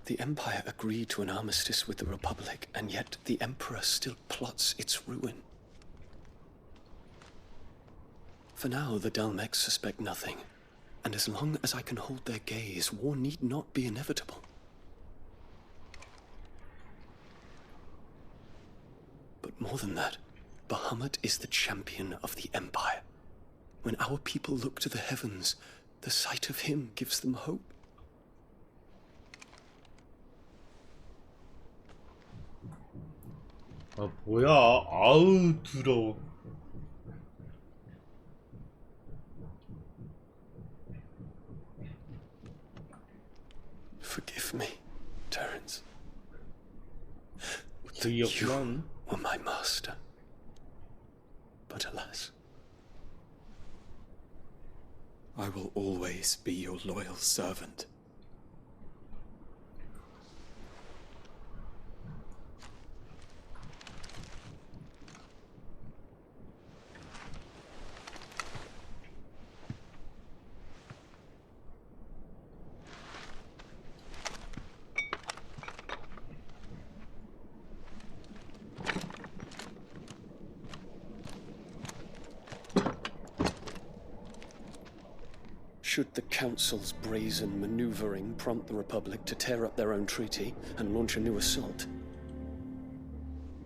Speaker 25: The Empire agreed to an armistice with the Republic, and yet the Emperor still plots its ruin. For now, the Dalmex suspect nothing, and as long as I can hold their gaze, war need not be inevitable. But more than that, Bahamut is the champion of the Empire. When our people look to the heavens, the sight of him gives them hope.
Speaker 11: 아 뭐야? 아우 더러워.
Speaker 25: Forgive me, Terence.
Speaker 11: You
Speaker 25: were my master. But alas.
Speaker 24: I will always be your loyal servant.
Speaker 25: Should the Council's brazen maneuvering prompt the Republic to tear up their own treaty and launch a new assault,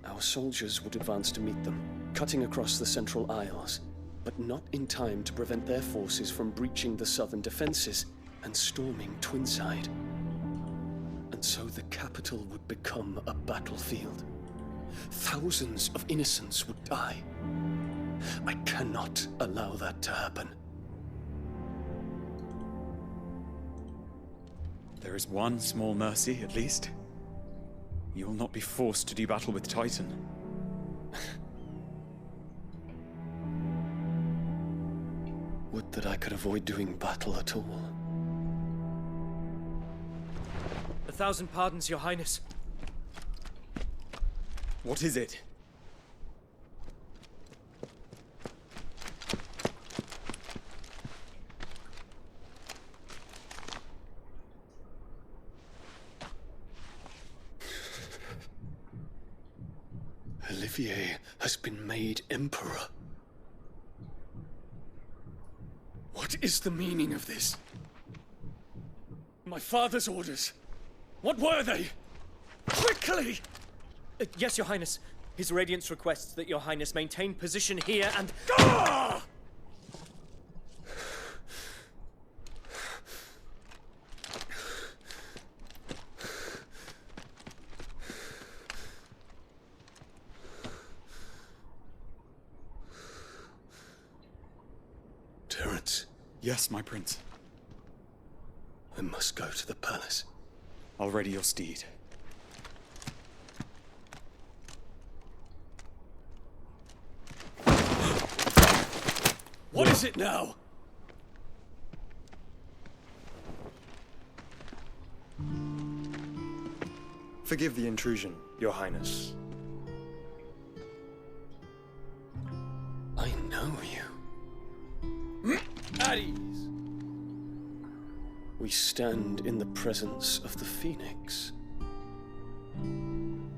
Speaker 25: our soldiers would advance to meet them, cutting across the Central Isles, but not in time to prevent their forces from breaching the southern defenses and storming Twinside. And so the capital would become a battlefield. Thousands of innocents would die. I cannot allow that to happen.
Speaker 24: There is one small mercy, at least. You will not be forced to do battle with Titan.
Speaker 25: Would that I could avoid doing battle at all.
Speaker 2: 1,000 pardons, Your Highness.
Speaker 24: What is it?
Speaker 25: Olivier has been made Emperor. What is the meaning of this? My father's orders. What were they? Quickly!
Speaker 2: Yes, Your Highness. His Radiance requests that Your Highness maintain position here and...
Speaker 25: Ah! Terence.
Speaker 24: Yes, my prince.
Speaker 25: I must go to the palace.
Speaker 24: I'll ready your steed.
Speaker 25: What is it now?
Speaker 5: Forgive the intrusion, Your Highness.
Speaker 25: I know you.
Speaker 2: At ease.
Speaker 25: We stand in the presence of the Phoenix. You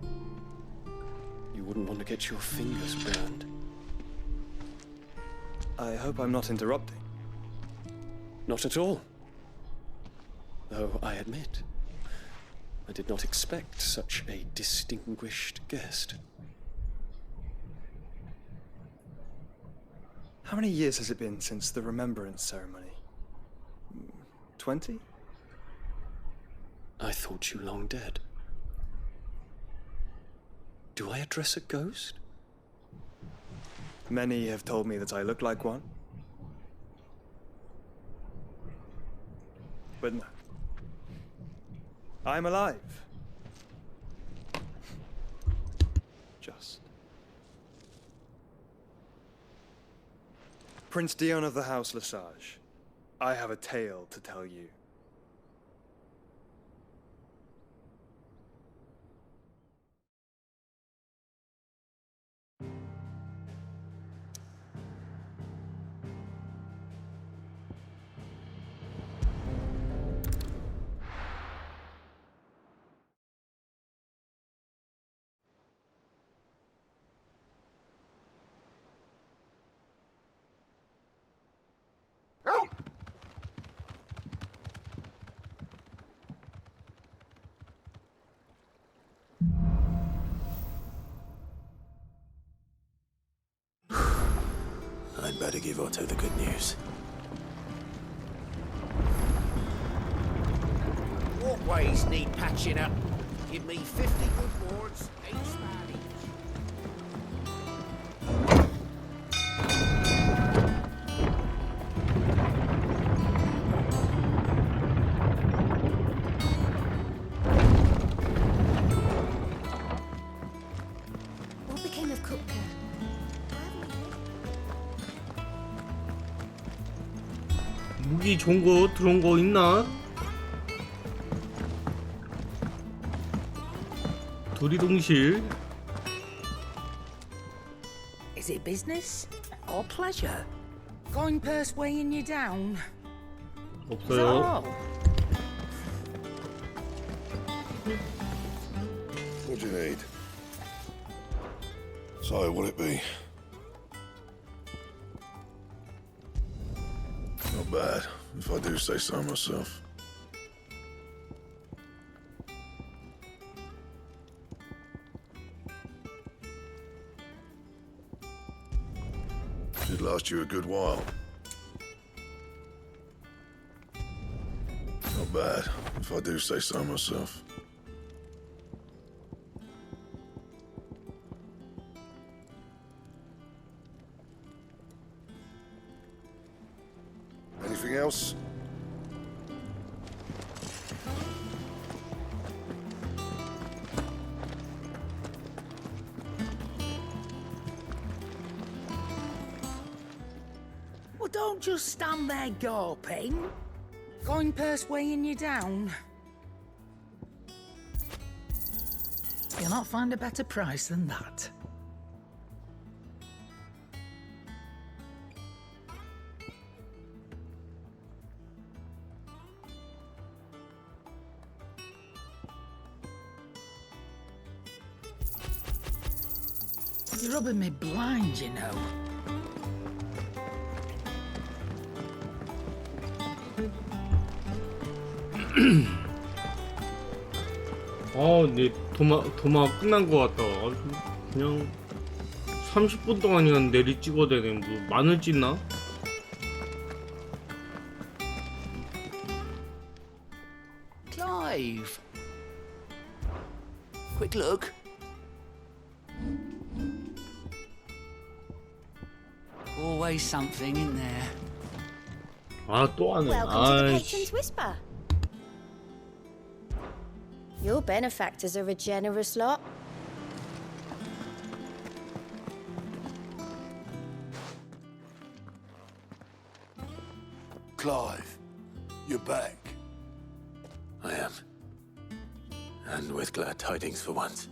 Speaker 25: wouldn't want to get your fingers burned.
Speaker 5: I hope I'm not interrupting.
Speaker 25: Not at all. Though I admit, I did not expect such a distinguished guest.
Speaker 5: How many years has it been since the Remembrance ceremony? 20?
Speaker 25: I thought you long dead. Do I address a ghost?
Speaker 5: Many have told me that I look like one. But no. I'm alive. Just. Prince Dion of the House Lesage, I have a tale to tell you.
Speaker 4: I'd better give Otto the good news.
Speaker 21: Walkways need patching up. Give me 50 good boards, 8 spare each.
Speaker 15: What became of Cook?
Speaker 11: 무기 좋은 거 들어온 거 있나? 도리동실.
Speaker 7: Is it business or pleasure? Going purse weighing you down?
Speaker 11: 없어요.
Speaker 10: What do you need? So, what'll it be? Not bad. If I do say so myself. Should last you a good while. Not bad, if I do say so myself. Anything else?
Speaker 7: Well, don't just stand there gawping. Going purse weighing you down. You'll not find a better price than that. You're rubbing me blind, you know.
Speaker 11: 네 도마 끝난 것 같다. 그냥 30분 동안이면 내리 찍어야 되네. 뭐 마늘 찢나?
Speaker 7: Clive. Quick look. Always something in there.
Speaker 11: 또 하네.
Speaker 15: Welcome to the Patron's Whisper. Your benefactors are a generous lot.
Speaker 10: Clive, you're back.
Speaker 4: I am. And with glad tidings for once.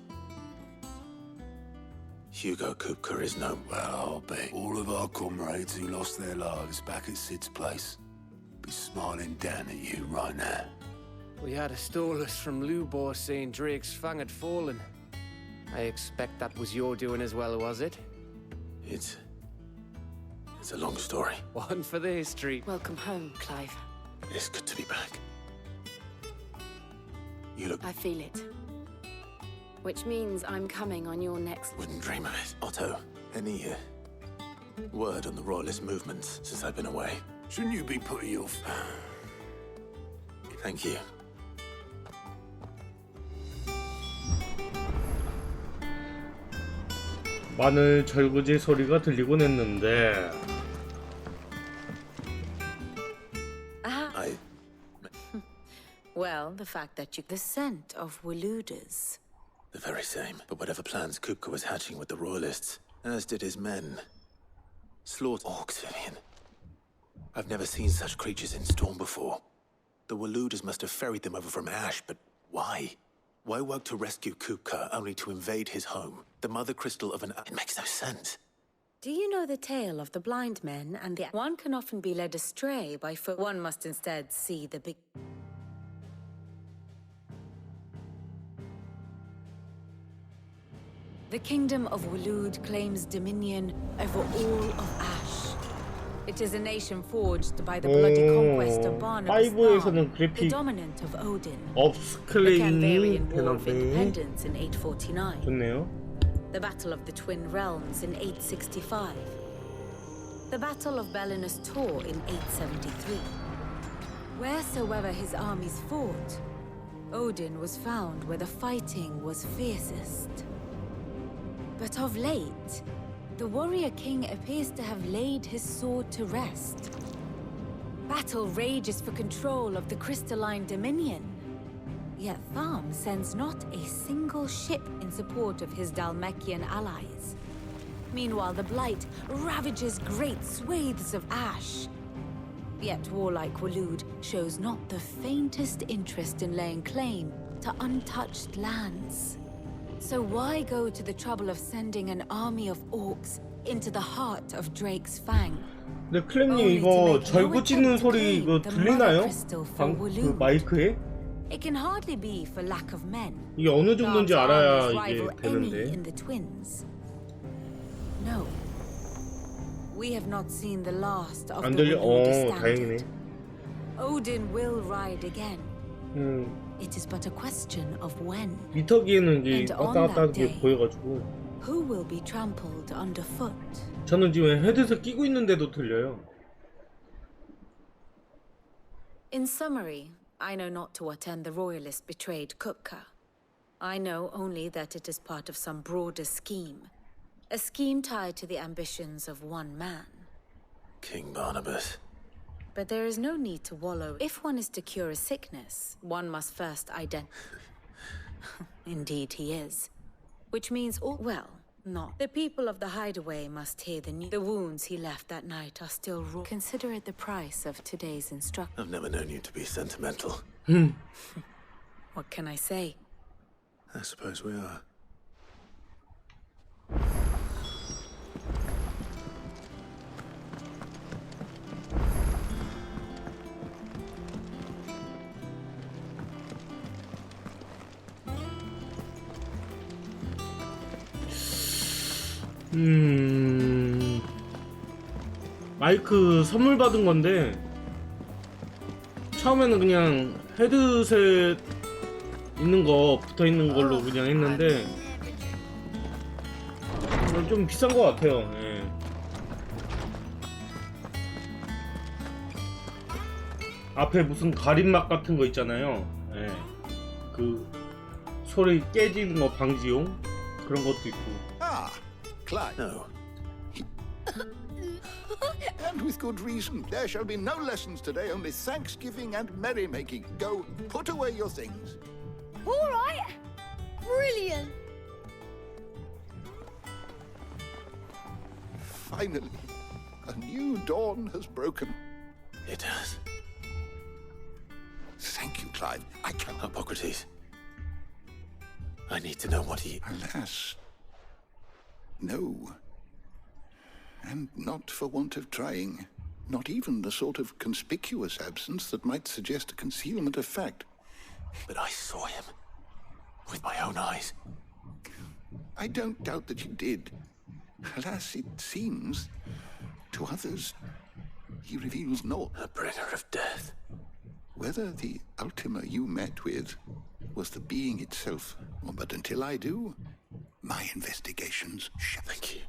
Speaker 4: Hugo Kupka is no...
Speaker 10: Well, I'll bet all of our comrades who lost their lives back at Sid's place be smiling down at you right now.
Speaker 8: We had a stolus from Lubor saying Drake's fang had fallen. I expect that was your doing as well, was it?
Speaker 4: It's a long story.
Speaker 8: One for the history.
Speaker 6: Welcome home, Clive.
Speaker 4: It's good to be back. You look...
Speaker 6: I feel it. Which means I'm coming on your next...
Speaker 4: Wouldn't dream of it. Otto, any word on the royalist movements since I've been away?
Speaker 10: Shouldn't you be putting your...
Speaker 4: Thank you.
Speaker 11: 마늘 절구지 소리가 들리곤 했는데.
Speaker 14: Well, the fact that you... The scent of Waludas.
Speaker 4: The very same. But whatever plans Kupka was hatching with the royalists, as did his men, slaughter orcs, Vivian. I've never seen such creatures in storm before. The Waludas must have ferried them over from Ash, but why? Why work to rescue Kupka only to invade his home? The mother crystal of an... It makes no sense.
Speaker 14: Do you know the tale of the blind men and the... One can often be led astray by foot. One must instead see the big... The kingdom of Walud claims dominion over all of Ash. It is a nation forged by the bloody conquest of Barnabas Tharn, the dominant of Odin. The Canvarian War of Independence in 849.
Speaker 11: 좋네요.
Speaker 14: The Battle of the Twin Realms in 865. The Battle of Belinus Tor in 873. Wheresoever his armies fought, Odin was found where the fighting was fiercest. But of late, the warrior king appears to have laid his sword to rest. Battle rages for control of the crystalline dominion. Yet Tharn sends not a single ship in support of his Dhalmekian allies. Meanwhile, the Blight ravages great swathes of Ash. Yet warlike Walud shows not the faintest interest in laying claim to untouched lands. So why go to the trouble of sending an army of orcs into the heart of Drake's Fang?
Speaker 11: 근데 클램님 이거 절구 찢는 소리 이거 들리나요? 그 마이크에?
Speaker 14: It can hardly be for lack of men.
Speaker 11: 이게 어느 정도인지 알아야 이게 되는데.
Speaker 14: In the twins. No. We have not seen the last of
Speaker 11: 안
Speaker 14: the
Speaker 11: 들려?
Speaker 14: Waluda standard.
Speaker 11: 다행이네.
Speaker 14: Odin will ride again. It is but a question of when.
Speaker 11: 미터기에는 이제
Speaker 14: And
Speaker 11: 왔다
Speaker 14: on
Speaker 11: 갔다 하는
Speaker 14: that
Speaker 11: 게
Speaker 14: day,
Speaker 11: 보여가지고
Speaker 14: who will be trampled underfoot?
Speaker 11: 저는 지금 헤드셋 끼고 있는데도 들려요.
Speaker 14: In summary, I know not to what end the royalists betrayed Kupka. I know only that it is part of some broader scheme. A scheme tied to the ambitions of one man.
Speaker 4: King Barnabas.
Speaker 14: But there is no need to wallow. If one is to cure a sickness, one must first Indeed he is. Which means all well, not. The people of the hideaway must hear the news. The wounds he left that night are still raw. Consider it the price of today's instruction.
Speaker 4: I've never known you to be sentimental.
Speaker 14: What can I say?
Speaker 4: I suppose we are.
Speaker 11: 마이크 선물 받은 건데 처음에는 그냥 헤드셋 있는 거 붙어 있는 걸로 그냥 했는데 좀 비싼 것 같아요. 예. 앞에 무슨 가림막 같은 거 있잖아요. 예. 그 소리 깨지는 거 방지용 그런 것도 있고.
Speaker 10: Clive.
Speaker 4: No.
Speaker 10: And with good reason. There shall be no lessons today, only thanksgiving and merrymaking. Go, put away your things.
Speaker 15: All right. Brilliant.
Speaker 10: Finally, a new dawn has broken.
Speaker 4: It has.
Speaker 10: Thank you, Clive. I cannot.
Speaker 4: Hippocrates. I need to know what he...
Speaker 10: Alas. No. And not for want of trying. Not even the sort of conspicuous absence that might suggest a concealment of fact.
Speaker 4: But I saw him. With my own eyes.
Speaker 10: I don't doubt that you did. Alas, it seems, to others, he reveals naught.
Speaker 4: A bringer of death.
Speaker 10: Whether the Ultima you met with was the being itself, but until I do, my investigations shall...
Speaker 4: Thank you.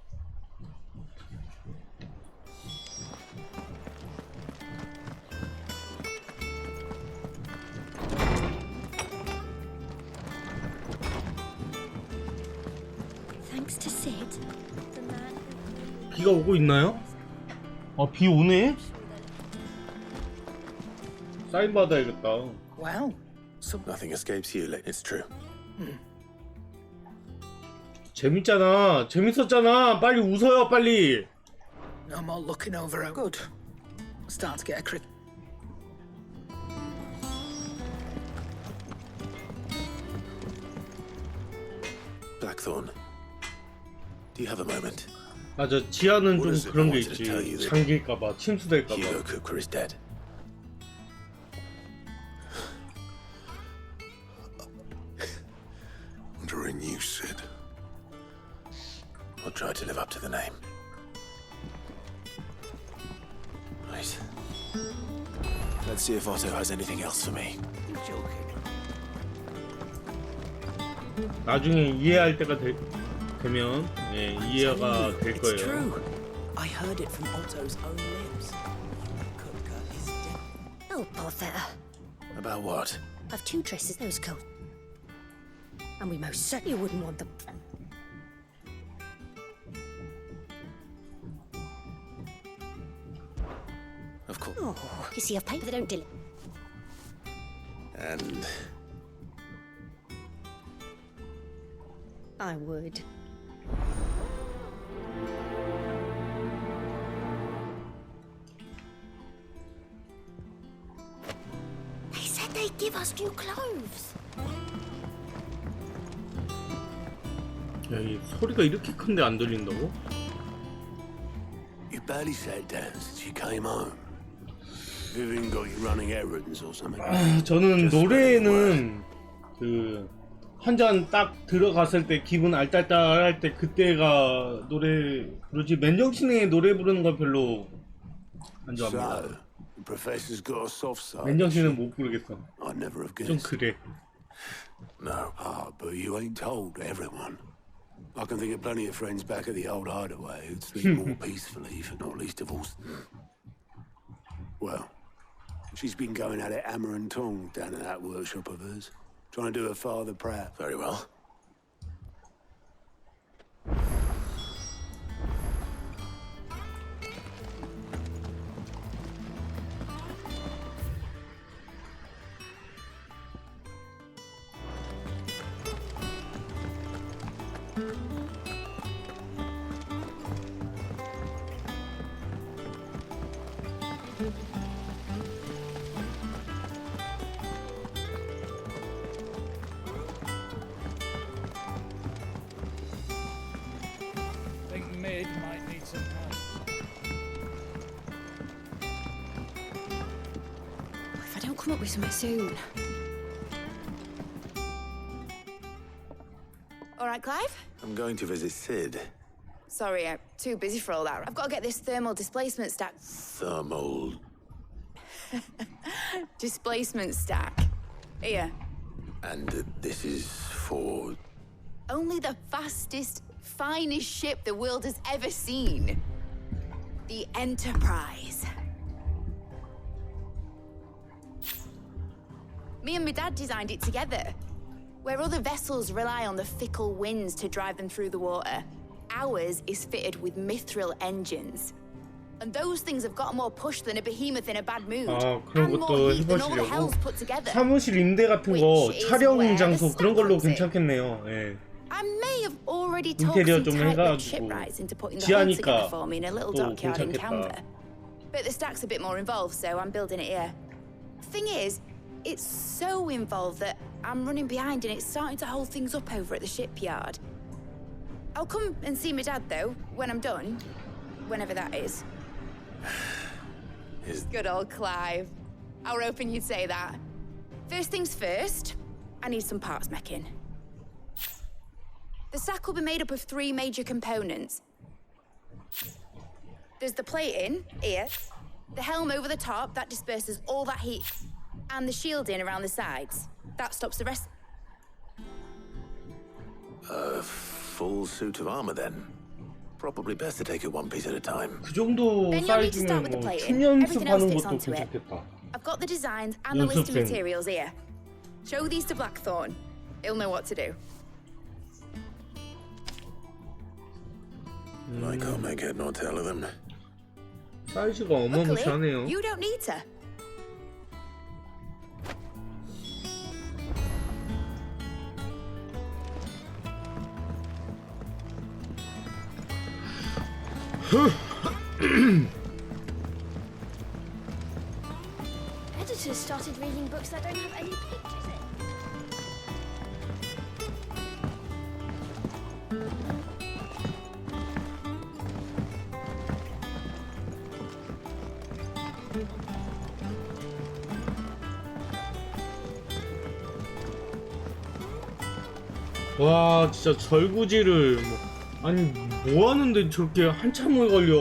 Speaker 15: Thanks to Sid, the man.
Speaker 11: 비가 오고 있나요? 비 오네? 사인 받아야겠다.
Speaker 7: Well,
Speaker 4: Nothing escapes you, it's true.
Speaker 11: 재밌잖아. 재밌었잖아. 빨리 웃어요, 빨리.
Speaker 7: no more looking over a good. Start to get a crick.
Speaker 4: Blackthorn. Do you have a moment?
Speaker 11: 맞아, 지하는
Speaker 4: What
Speaker 11: 좀
Speaker 4: is it
Speaker 11: 그런
Speaker 4: I
Speaker 11: 게
Speaker 4: wanted to tell you
Speaker 11: 있지.
Speaker 4: that
Speaker 11: 잠길까봐, 침수될까봐.
Speaker 4: Hugo Cooper is dead.
Speaker 10: Under a new Sid.
Speaker 4: I'll try to live up to the name. Right. Let's see if Otto has anything else for me.
Speaker 10: You're joking.
Speaker 11: 나중에 이해할 때가 되면 예, 이해가 될
Speaker 7: It's
Speaker 11: 거예요.
Speaker 7: true. I heard it from Otto's own lips. Kupka is dead.
Speaker 15: Oh, bother.
Speaker 4: About what?
Speaker 15: I've two dresses, those coat. And we most certainly wouldn't want them.
Speaker 4: Of course.
Speaker 15: Oh, you see, I've paper they don't deliver.
Speaker 4: And
Speaker 15: I would. They said they'd give us new clothes.
Speaker 11: 야, 이 소리가 이렇게 큰데 안 들린다고?
Speaker 1: You barely sat down since you came home. Vivian got you running errands or something.
Speaker 11: 저는 노래는 그 한 잔 딱 들어갔을 때 기분 알딸딸할 때 그때가 노래 부르지 맨정신에 노래 부르는 거 별로 안 좋아합니다.
Speaker 1: So, Professor's got a soft side.
Speaker 11: 맨정신은 못 부르겠어.
Speaker 1: I'd never have
Speaker 11: 좀
Speaker 1: guessed.
Speaker 11: 그래.
Speaker 1: No. Ah, but you ain't told everyone. I can think of plenty of friends back at the old hideaway who'd sleep more peacefully, for not least of all. Well, she's been going at it hammer and tongue down at that workshop of hers, trying to do her father proud.
Speaker 4: Very well.
Speaker 3: Think Mid might need some help.
Speaker 15: If I don't come up with something soon. All right, Clive?
Speaker 4: I'm going to visit Sid.
Speaker 15: Sorry, I'm too busy for all that. I've got to get this thermal displacement stack.
Speaker 4: Thermal.
Speaker 15: Displacement stack. Here.
Speaker 4: And this is for.
Speaker 15: Only the fastest, finest ship the world has ever seen. The Enterprise. Me and my dad designed it together. Where other vessels rely on the fickle winds to drive them through the water, ours is fitted with mithril engines. And those things have got more push than a behemoth in a bad mood.
Speaker 11: 아, 그런
Speaker 15: and more
Speaker 11: 것도
Speaker 15: heat than all the
Speaker 11: 해보시려고.
Speaker 15: hells put together.
Speaker 11: 사무실 임대 같은 거, 촬영 장소 그런 걸로 괜찮겠네요. 예.
Speaker 15: I may have already talked
Speaker 11: 인테리어
Speaker 15: some
Speaker 11: 좀
Speaker 15: tight
Speaker 11: 해가지고
Speaker 15: shipwrights into putting the whole together
Speaker 11: 지하니까
Speaker 15: for me in a little
Speaker 11: 또
Speaker 15: dockyard in
Speaker 11: 괜찮겠다.
Speaker 15: Canva. But the stack's a bit more involved, so I'm building it here. Thing is, it's so involved that I'm running behind and it's starting to hold things up over at the shipyard. I'll come and see my dad, though, when I'm done. Whenever that is. Good old Clive. I were hoping you'd say that. First things first, I need some parts meching. The stack will be made up of 3 major components. There's the plating, here, the helm over the top that disperses all that heat, and the shielding around the sides. That stops the rest.
Speaker 4: A full suit of armor then. Probably best to take it one piece at a time.
Speaker 11: 그 정도
Speaker 15: Then you'll need to start
Speaker 11: 사이즈면
Speaker 15: with the
Speaker 11: 뭐
Speaker 15: plating.
Speaker 11: 춤연습
Speaker 15: Everything else
Speaker 11: 하는
Speaker 15: fits
Speaker 11: 것도
Speaker 15: onto it.
Speaker 11: 괜찮겠다.
Speaker 15: I've got the designs and the list of
Speaker 11: 연습생.
Speaker 15: materials here. Show these to Blackthorn. He'll know what to do.
Speaker 4: I can't make head nor tail of them.
Speaker 11: 사이즈가
Speaker 15: Luckily,
Speaker 11: 어마무시하네요.
Speaker 15: you don't need to. Editors started reading books that don't have any pictures in.
Speaker 11: 와 진짜 절구지를 아니 뭐 하는데 저렇게 한참을 걸려.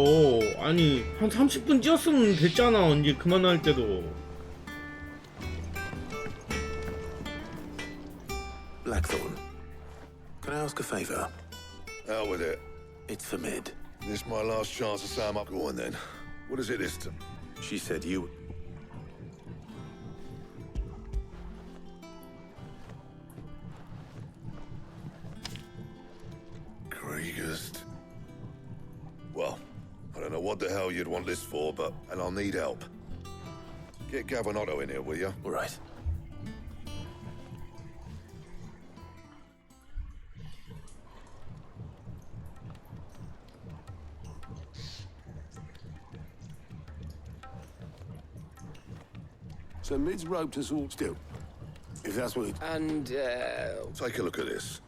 Speaker 11: 아니 한 30분 뛰었으면 됐잖아. 언제 그만할 때도.
Speaker 4: Blackthorn, can I ask a favor?
Speaker 12: Out with it.
Speaker 4: It's for Mid.
Speaker 12: This my last chance to say I'm up. Go on then. What is it this time?
Speaker 4: She said you.
Speaker 12: Kriegers. Well, I don't know what the hell you'd want this for, and I'll need help. Get Gavin Otto in here, will you?
Speaker 4: All right.
Speaker 1: So Mid's roped us all still. If that's what it...
Speaker 12: And, take a look at this.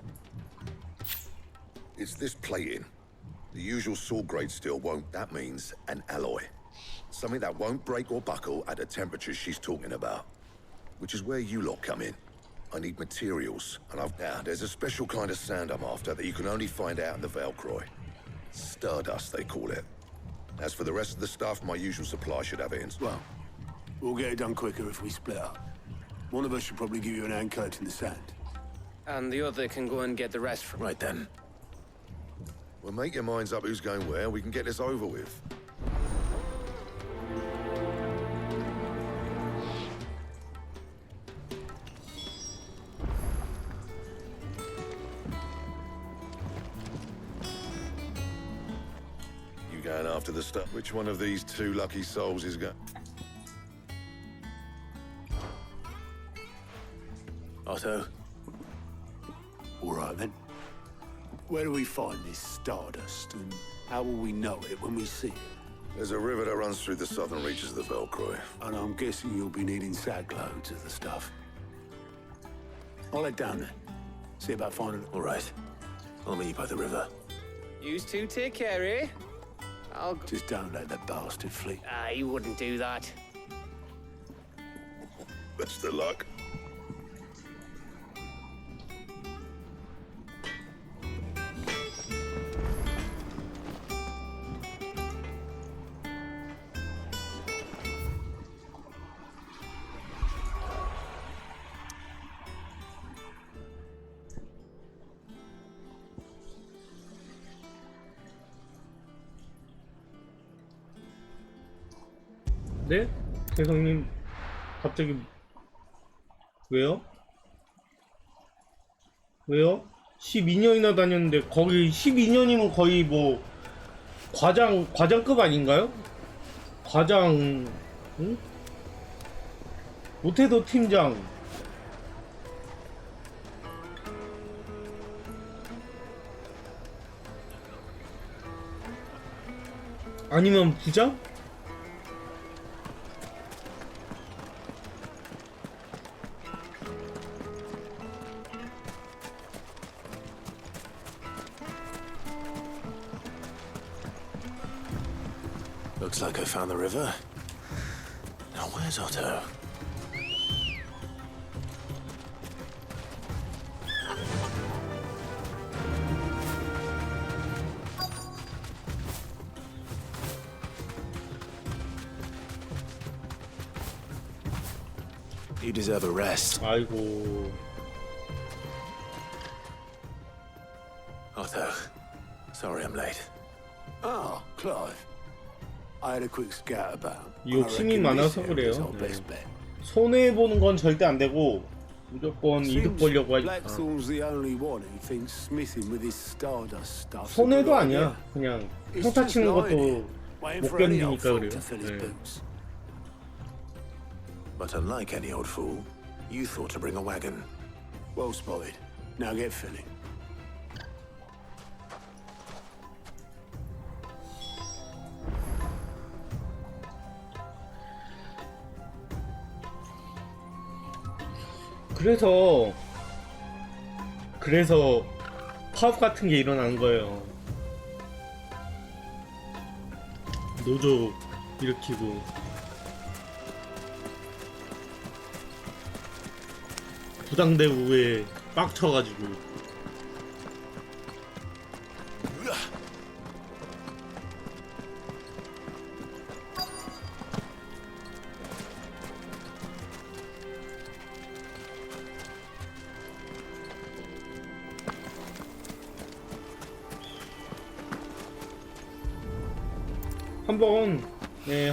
Speaker 12: It's this plating. The usual sword grade steel won't. That means an alloy. Something that won't break or buckle at the temperatures she's talking about. Which is where you lot come in. I need materials, and there's a special kind of sand I'm after that you can only find out in the Valcroy. Stardust, they call it. As for the rest of the stuff, my usual supply should have it in.
Speaker 1: Well, We'll get it done quicker if we split up. One of us should probably give you an hand coat in the sand.
Speaker 8: And the other can go and get the rest from...
Speaker 4: Right then.
Speaker 12: Well, make your minds up who's going where. We can get this over with. You going after the stuff? Which one of these two lucky souls is going?
Speaker 4: Otto.
Speaker 1: All right, then. Where do we find this stardust, and how will we know it when we see it?
Speaker 12: There's a river that runs through the southern reaches of the Velcroy.
Speaker 1: And I'm guessing you'll be needing sack loads of the stuff. I'll head down there. See about finding it.
Speaker 4: All right. I'll meet you by the river.
Speaker 8: You two take care, eh? I'll go...
Speaker 1: Just don't let that bastard flee.
Speaker 8: He wouldn't do that.
Speaker 12: Best of luck.
Speaker 11: 네? 대성님 갑자기 왜요? 왜요? 12년이나 다녔는데 거기 12년이면 거의 뭐 과장급 아닌가요? 과장 응? 못해도 팀장 아니면 부장?
Speaker 4: Looks like I found the river. Now where's Otto? You deserve a rest.
Speaker 11: 아이고.
Speaker 4: Otto, sorry I'm late.
Speaker 1: Ah, Clive. I had a quick scout about.
Speaker 11: 욕심이 많아서 그래요. 네. 손해 보는 건 절대 안 되고 무조건 이득 보려고 하니까. 손해도 아니야. 그냥 평타 치는 것도 못 견디니까 그래요. 네.
Speaker 4: But unlike any old fool, you thought to bring a wagon.
Speaker 1: Well spotted. Now get filling.
Speaker 11: 그래서 파업 같은 게 일어난 거예요. 노조 일으키고 부당대우에 빡쳐가지고.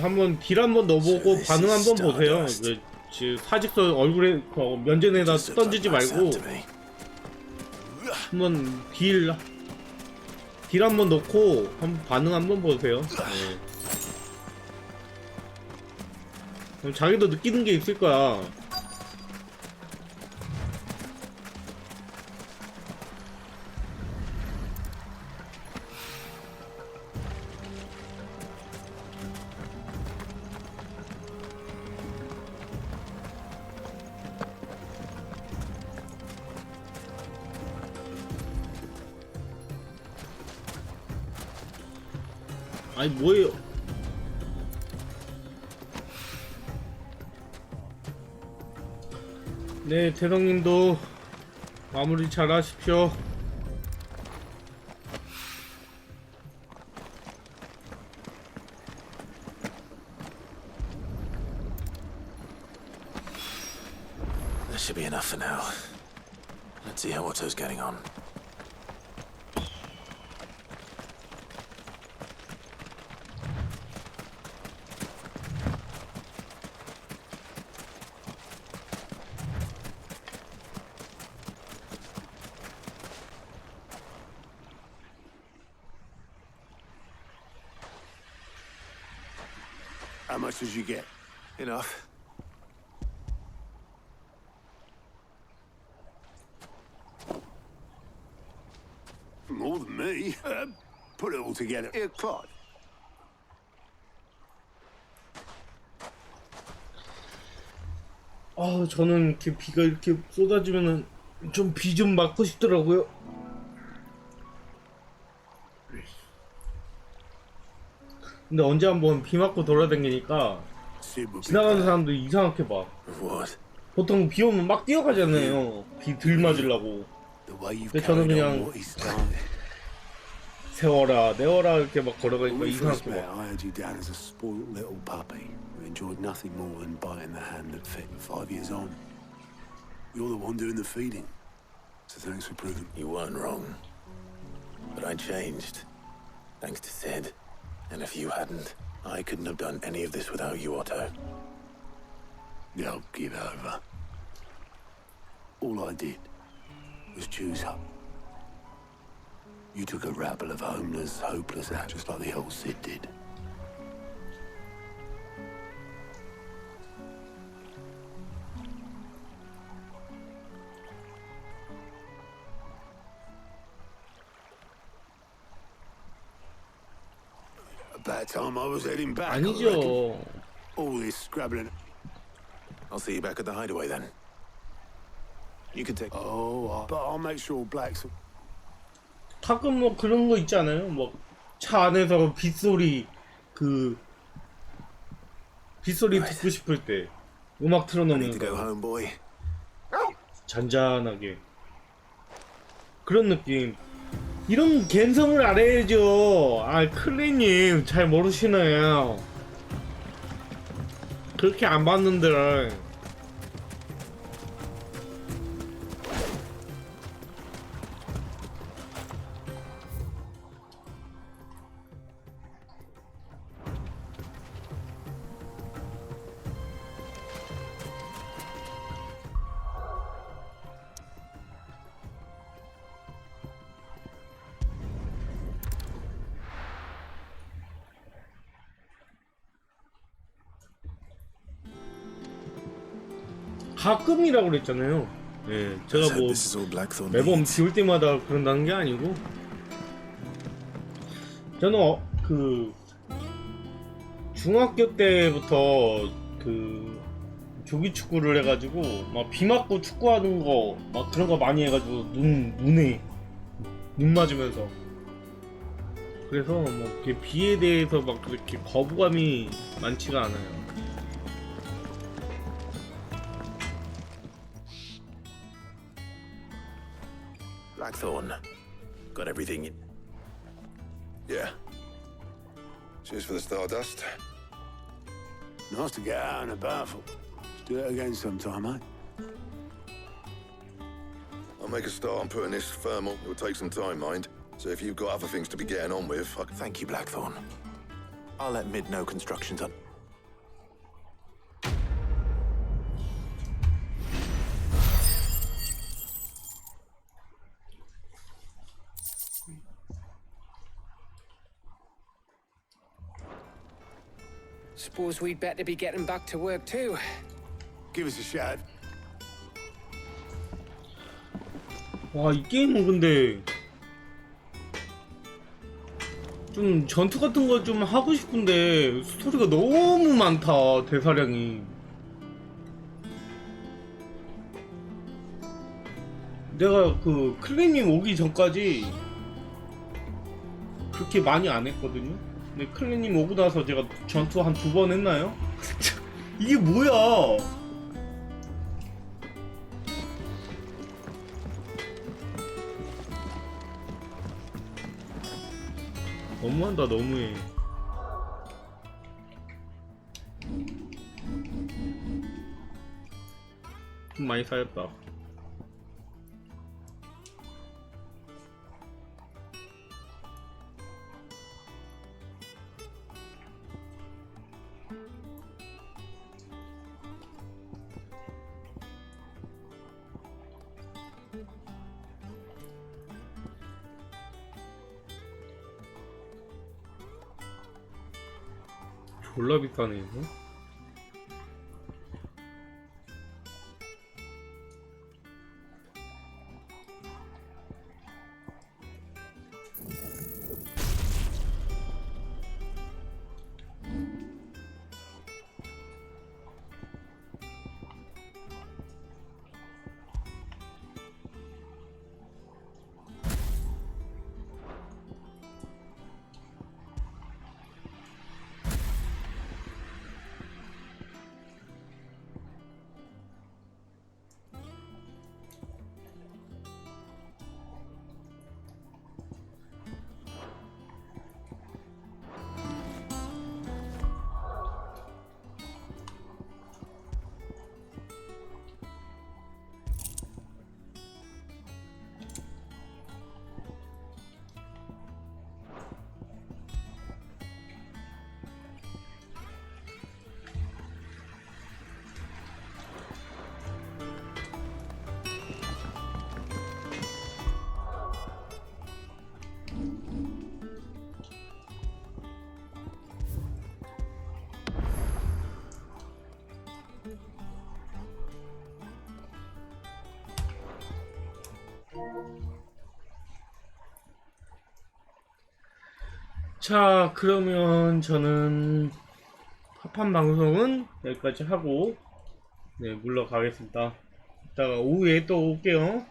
Speaker 11: 한번 길 한번 넣어보고 반응 한번 보세요. 사직서 얼굴에 면전에다 던지지 말고 한번 길 한번 넣고 한번 반응 한번 보세요. 네. 그럼 자기도 느끼는 게 있을 거야. 아니 뭐예요? 네, 대성님도 마무리 잘 하십시오.
Speaker 4: should be enough for now. Let's see how Otto's getting on.
Speaker 1: How much did you get?
Speaker 4: Enough.
Speaker 1: More than me. Put it all together. Here, Clive.
Speaker 11: 아, 저는 이렇게 비가 이렇게 쏟아지면은 좀 비 좀 맞고 싶더라고요. 근데 언제 한번 비 맞고 돌아다니니까 지나가는 사람들이 이상하게 봐. 보통 비 오면 막 뛰어가잖아요. 비 들 맞으려고. 근데 저는 그냥 세워라 내워라 이렇게 막 걸어가니까 이상하게 봐.
Speaker 1: I had you down as a spoiled little puppy who enjoyed nothing more than biting the hand that fed 5 years on. You're the one doing the feeding, so thanks for proving.
Speaker 4: You weren't wrong. But I changed. Thanks to Sid. And if you hadn't, I couldn't have done any of this without you, Otto.
Speaker 1: No, give over. All I did was choose up. You took a rabble of homeless, hopeless out just like the old Sid did. About time I was heading back.
Speaker 11: 아니죠.
Speaker 1: All this scrabbling.
Speaker 4: I'll see you back at the hideaway then. You can take.
Speaker 1: Oh, but I'll make sure Black's.
Speaker 11: 가끔 뭐 그런 거 있지 않아요? 뭐 차 안에서 빗소리 빗소리 듣고 싶을 때 음악 틀어놓는 거. 잔잔하게 그런 느낌. 이런 갬성을 알아야죠. 아, 클레님 잘 모르시나요? 그렇게 안 봤는데. 가끔이라고 그랬잖아요. 예, 제가 뭐 매번 비 올 때마다 그런다는 게 아니고, 저는 그 중학교 때부터 그 조기 축구를 해가지고 막 비 맞고 축구하는 거 막 그런 거 많이 해가지고 눈 맞으면서, 그래서 뭐 이렇게 비에 대해서 막 그렇게 거부감이 많지가 않아요.
Speaker 4: Blackthorn. Got everything in.
Speaker 12: Yeah. Cheers for the Stardust.
Speaker 1: Nice to get out and about. Let's do it again sometime, eh?
Speaker 12: I'll make a start on putting this thermal. It'll take some time, mind. So if you've got other things to be getting on with, I can...
Speaker 4: Thank you, Blackthorn. I'll let Mid know construction's on.
Speaker 8: Suppose we'd better be getting back to work too.
Speaker 1: Give us a shout.
Speaker 11: 와, 이 게임은 근데 좀 전투 같은 거 좀 하고 싶은데 스토리가 너무 많다, 대사량이. 내가 그 클레님 오기 전까지 그렇게 많이 안 했거든요. 근데 클레님 오고 나서 제가 전투 한 2번 했나요? 이게 뭐야? 너무한다, 너무해. 돈 많이 쌓였다. 졸라 비싸네 이거. 자, 그러면 저는 파판 방송은 여기까지 하고 네, 물러가겠습니다. 이따가 오후에 또 올게요.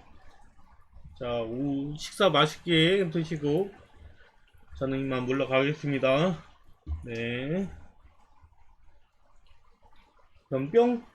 Speaker 11: 자, 오후 식사 맛있게 드시고 저는 이만 물러가겠습니다. 네. 그럼 뿅.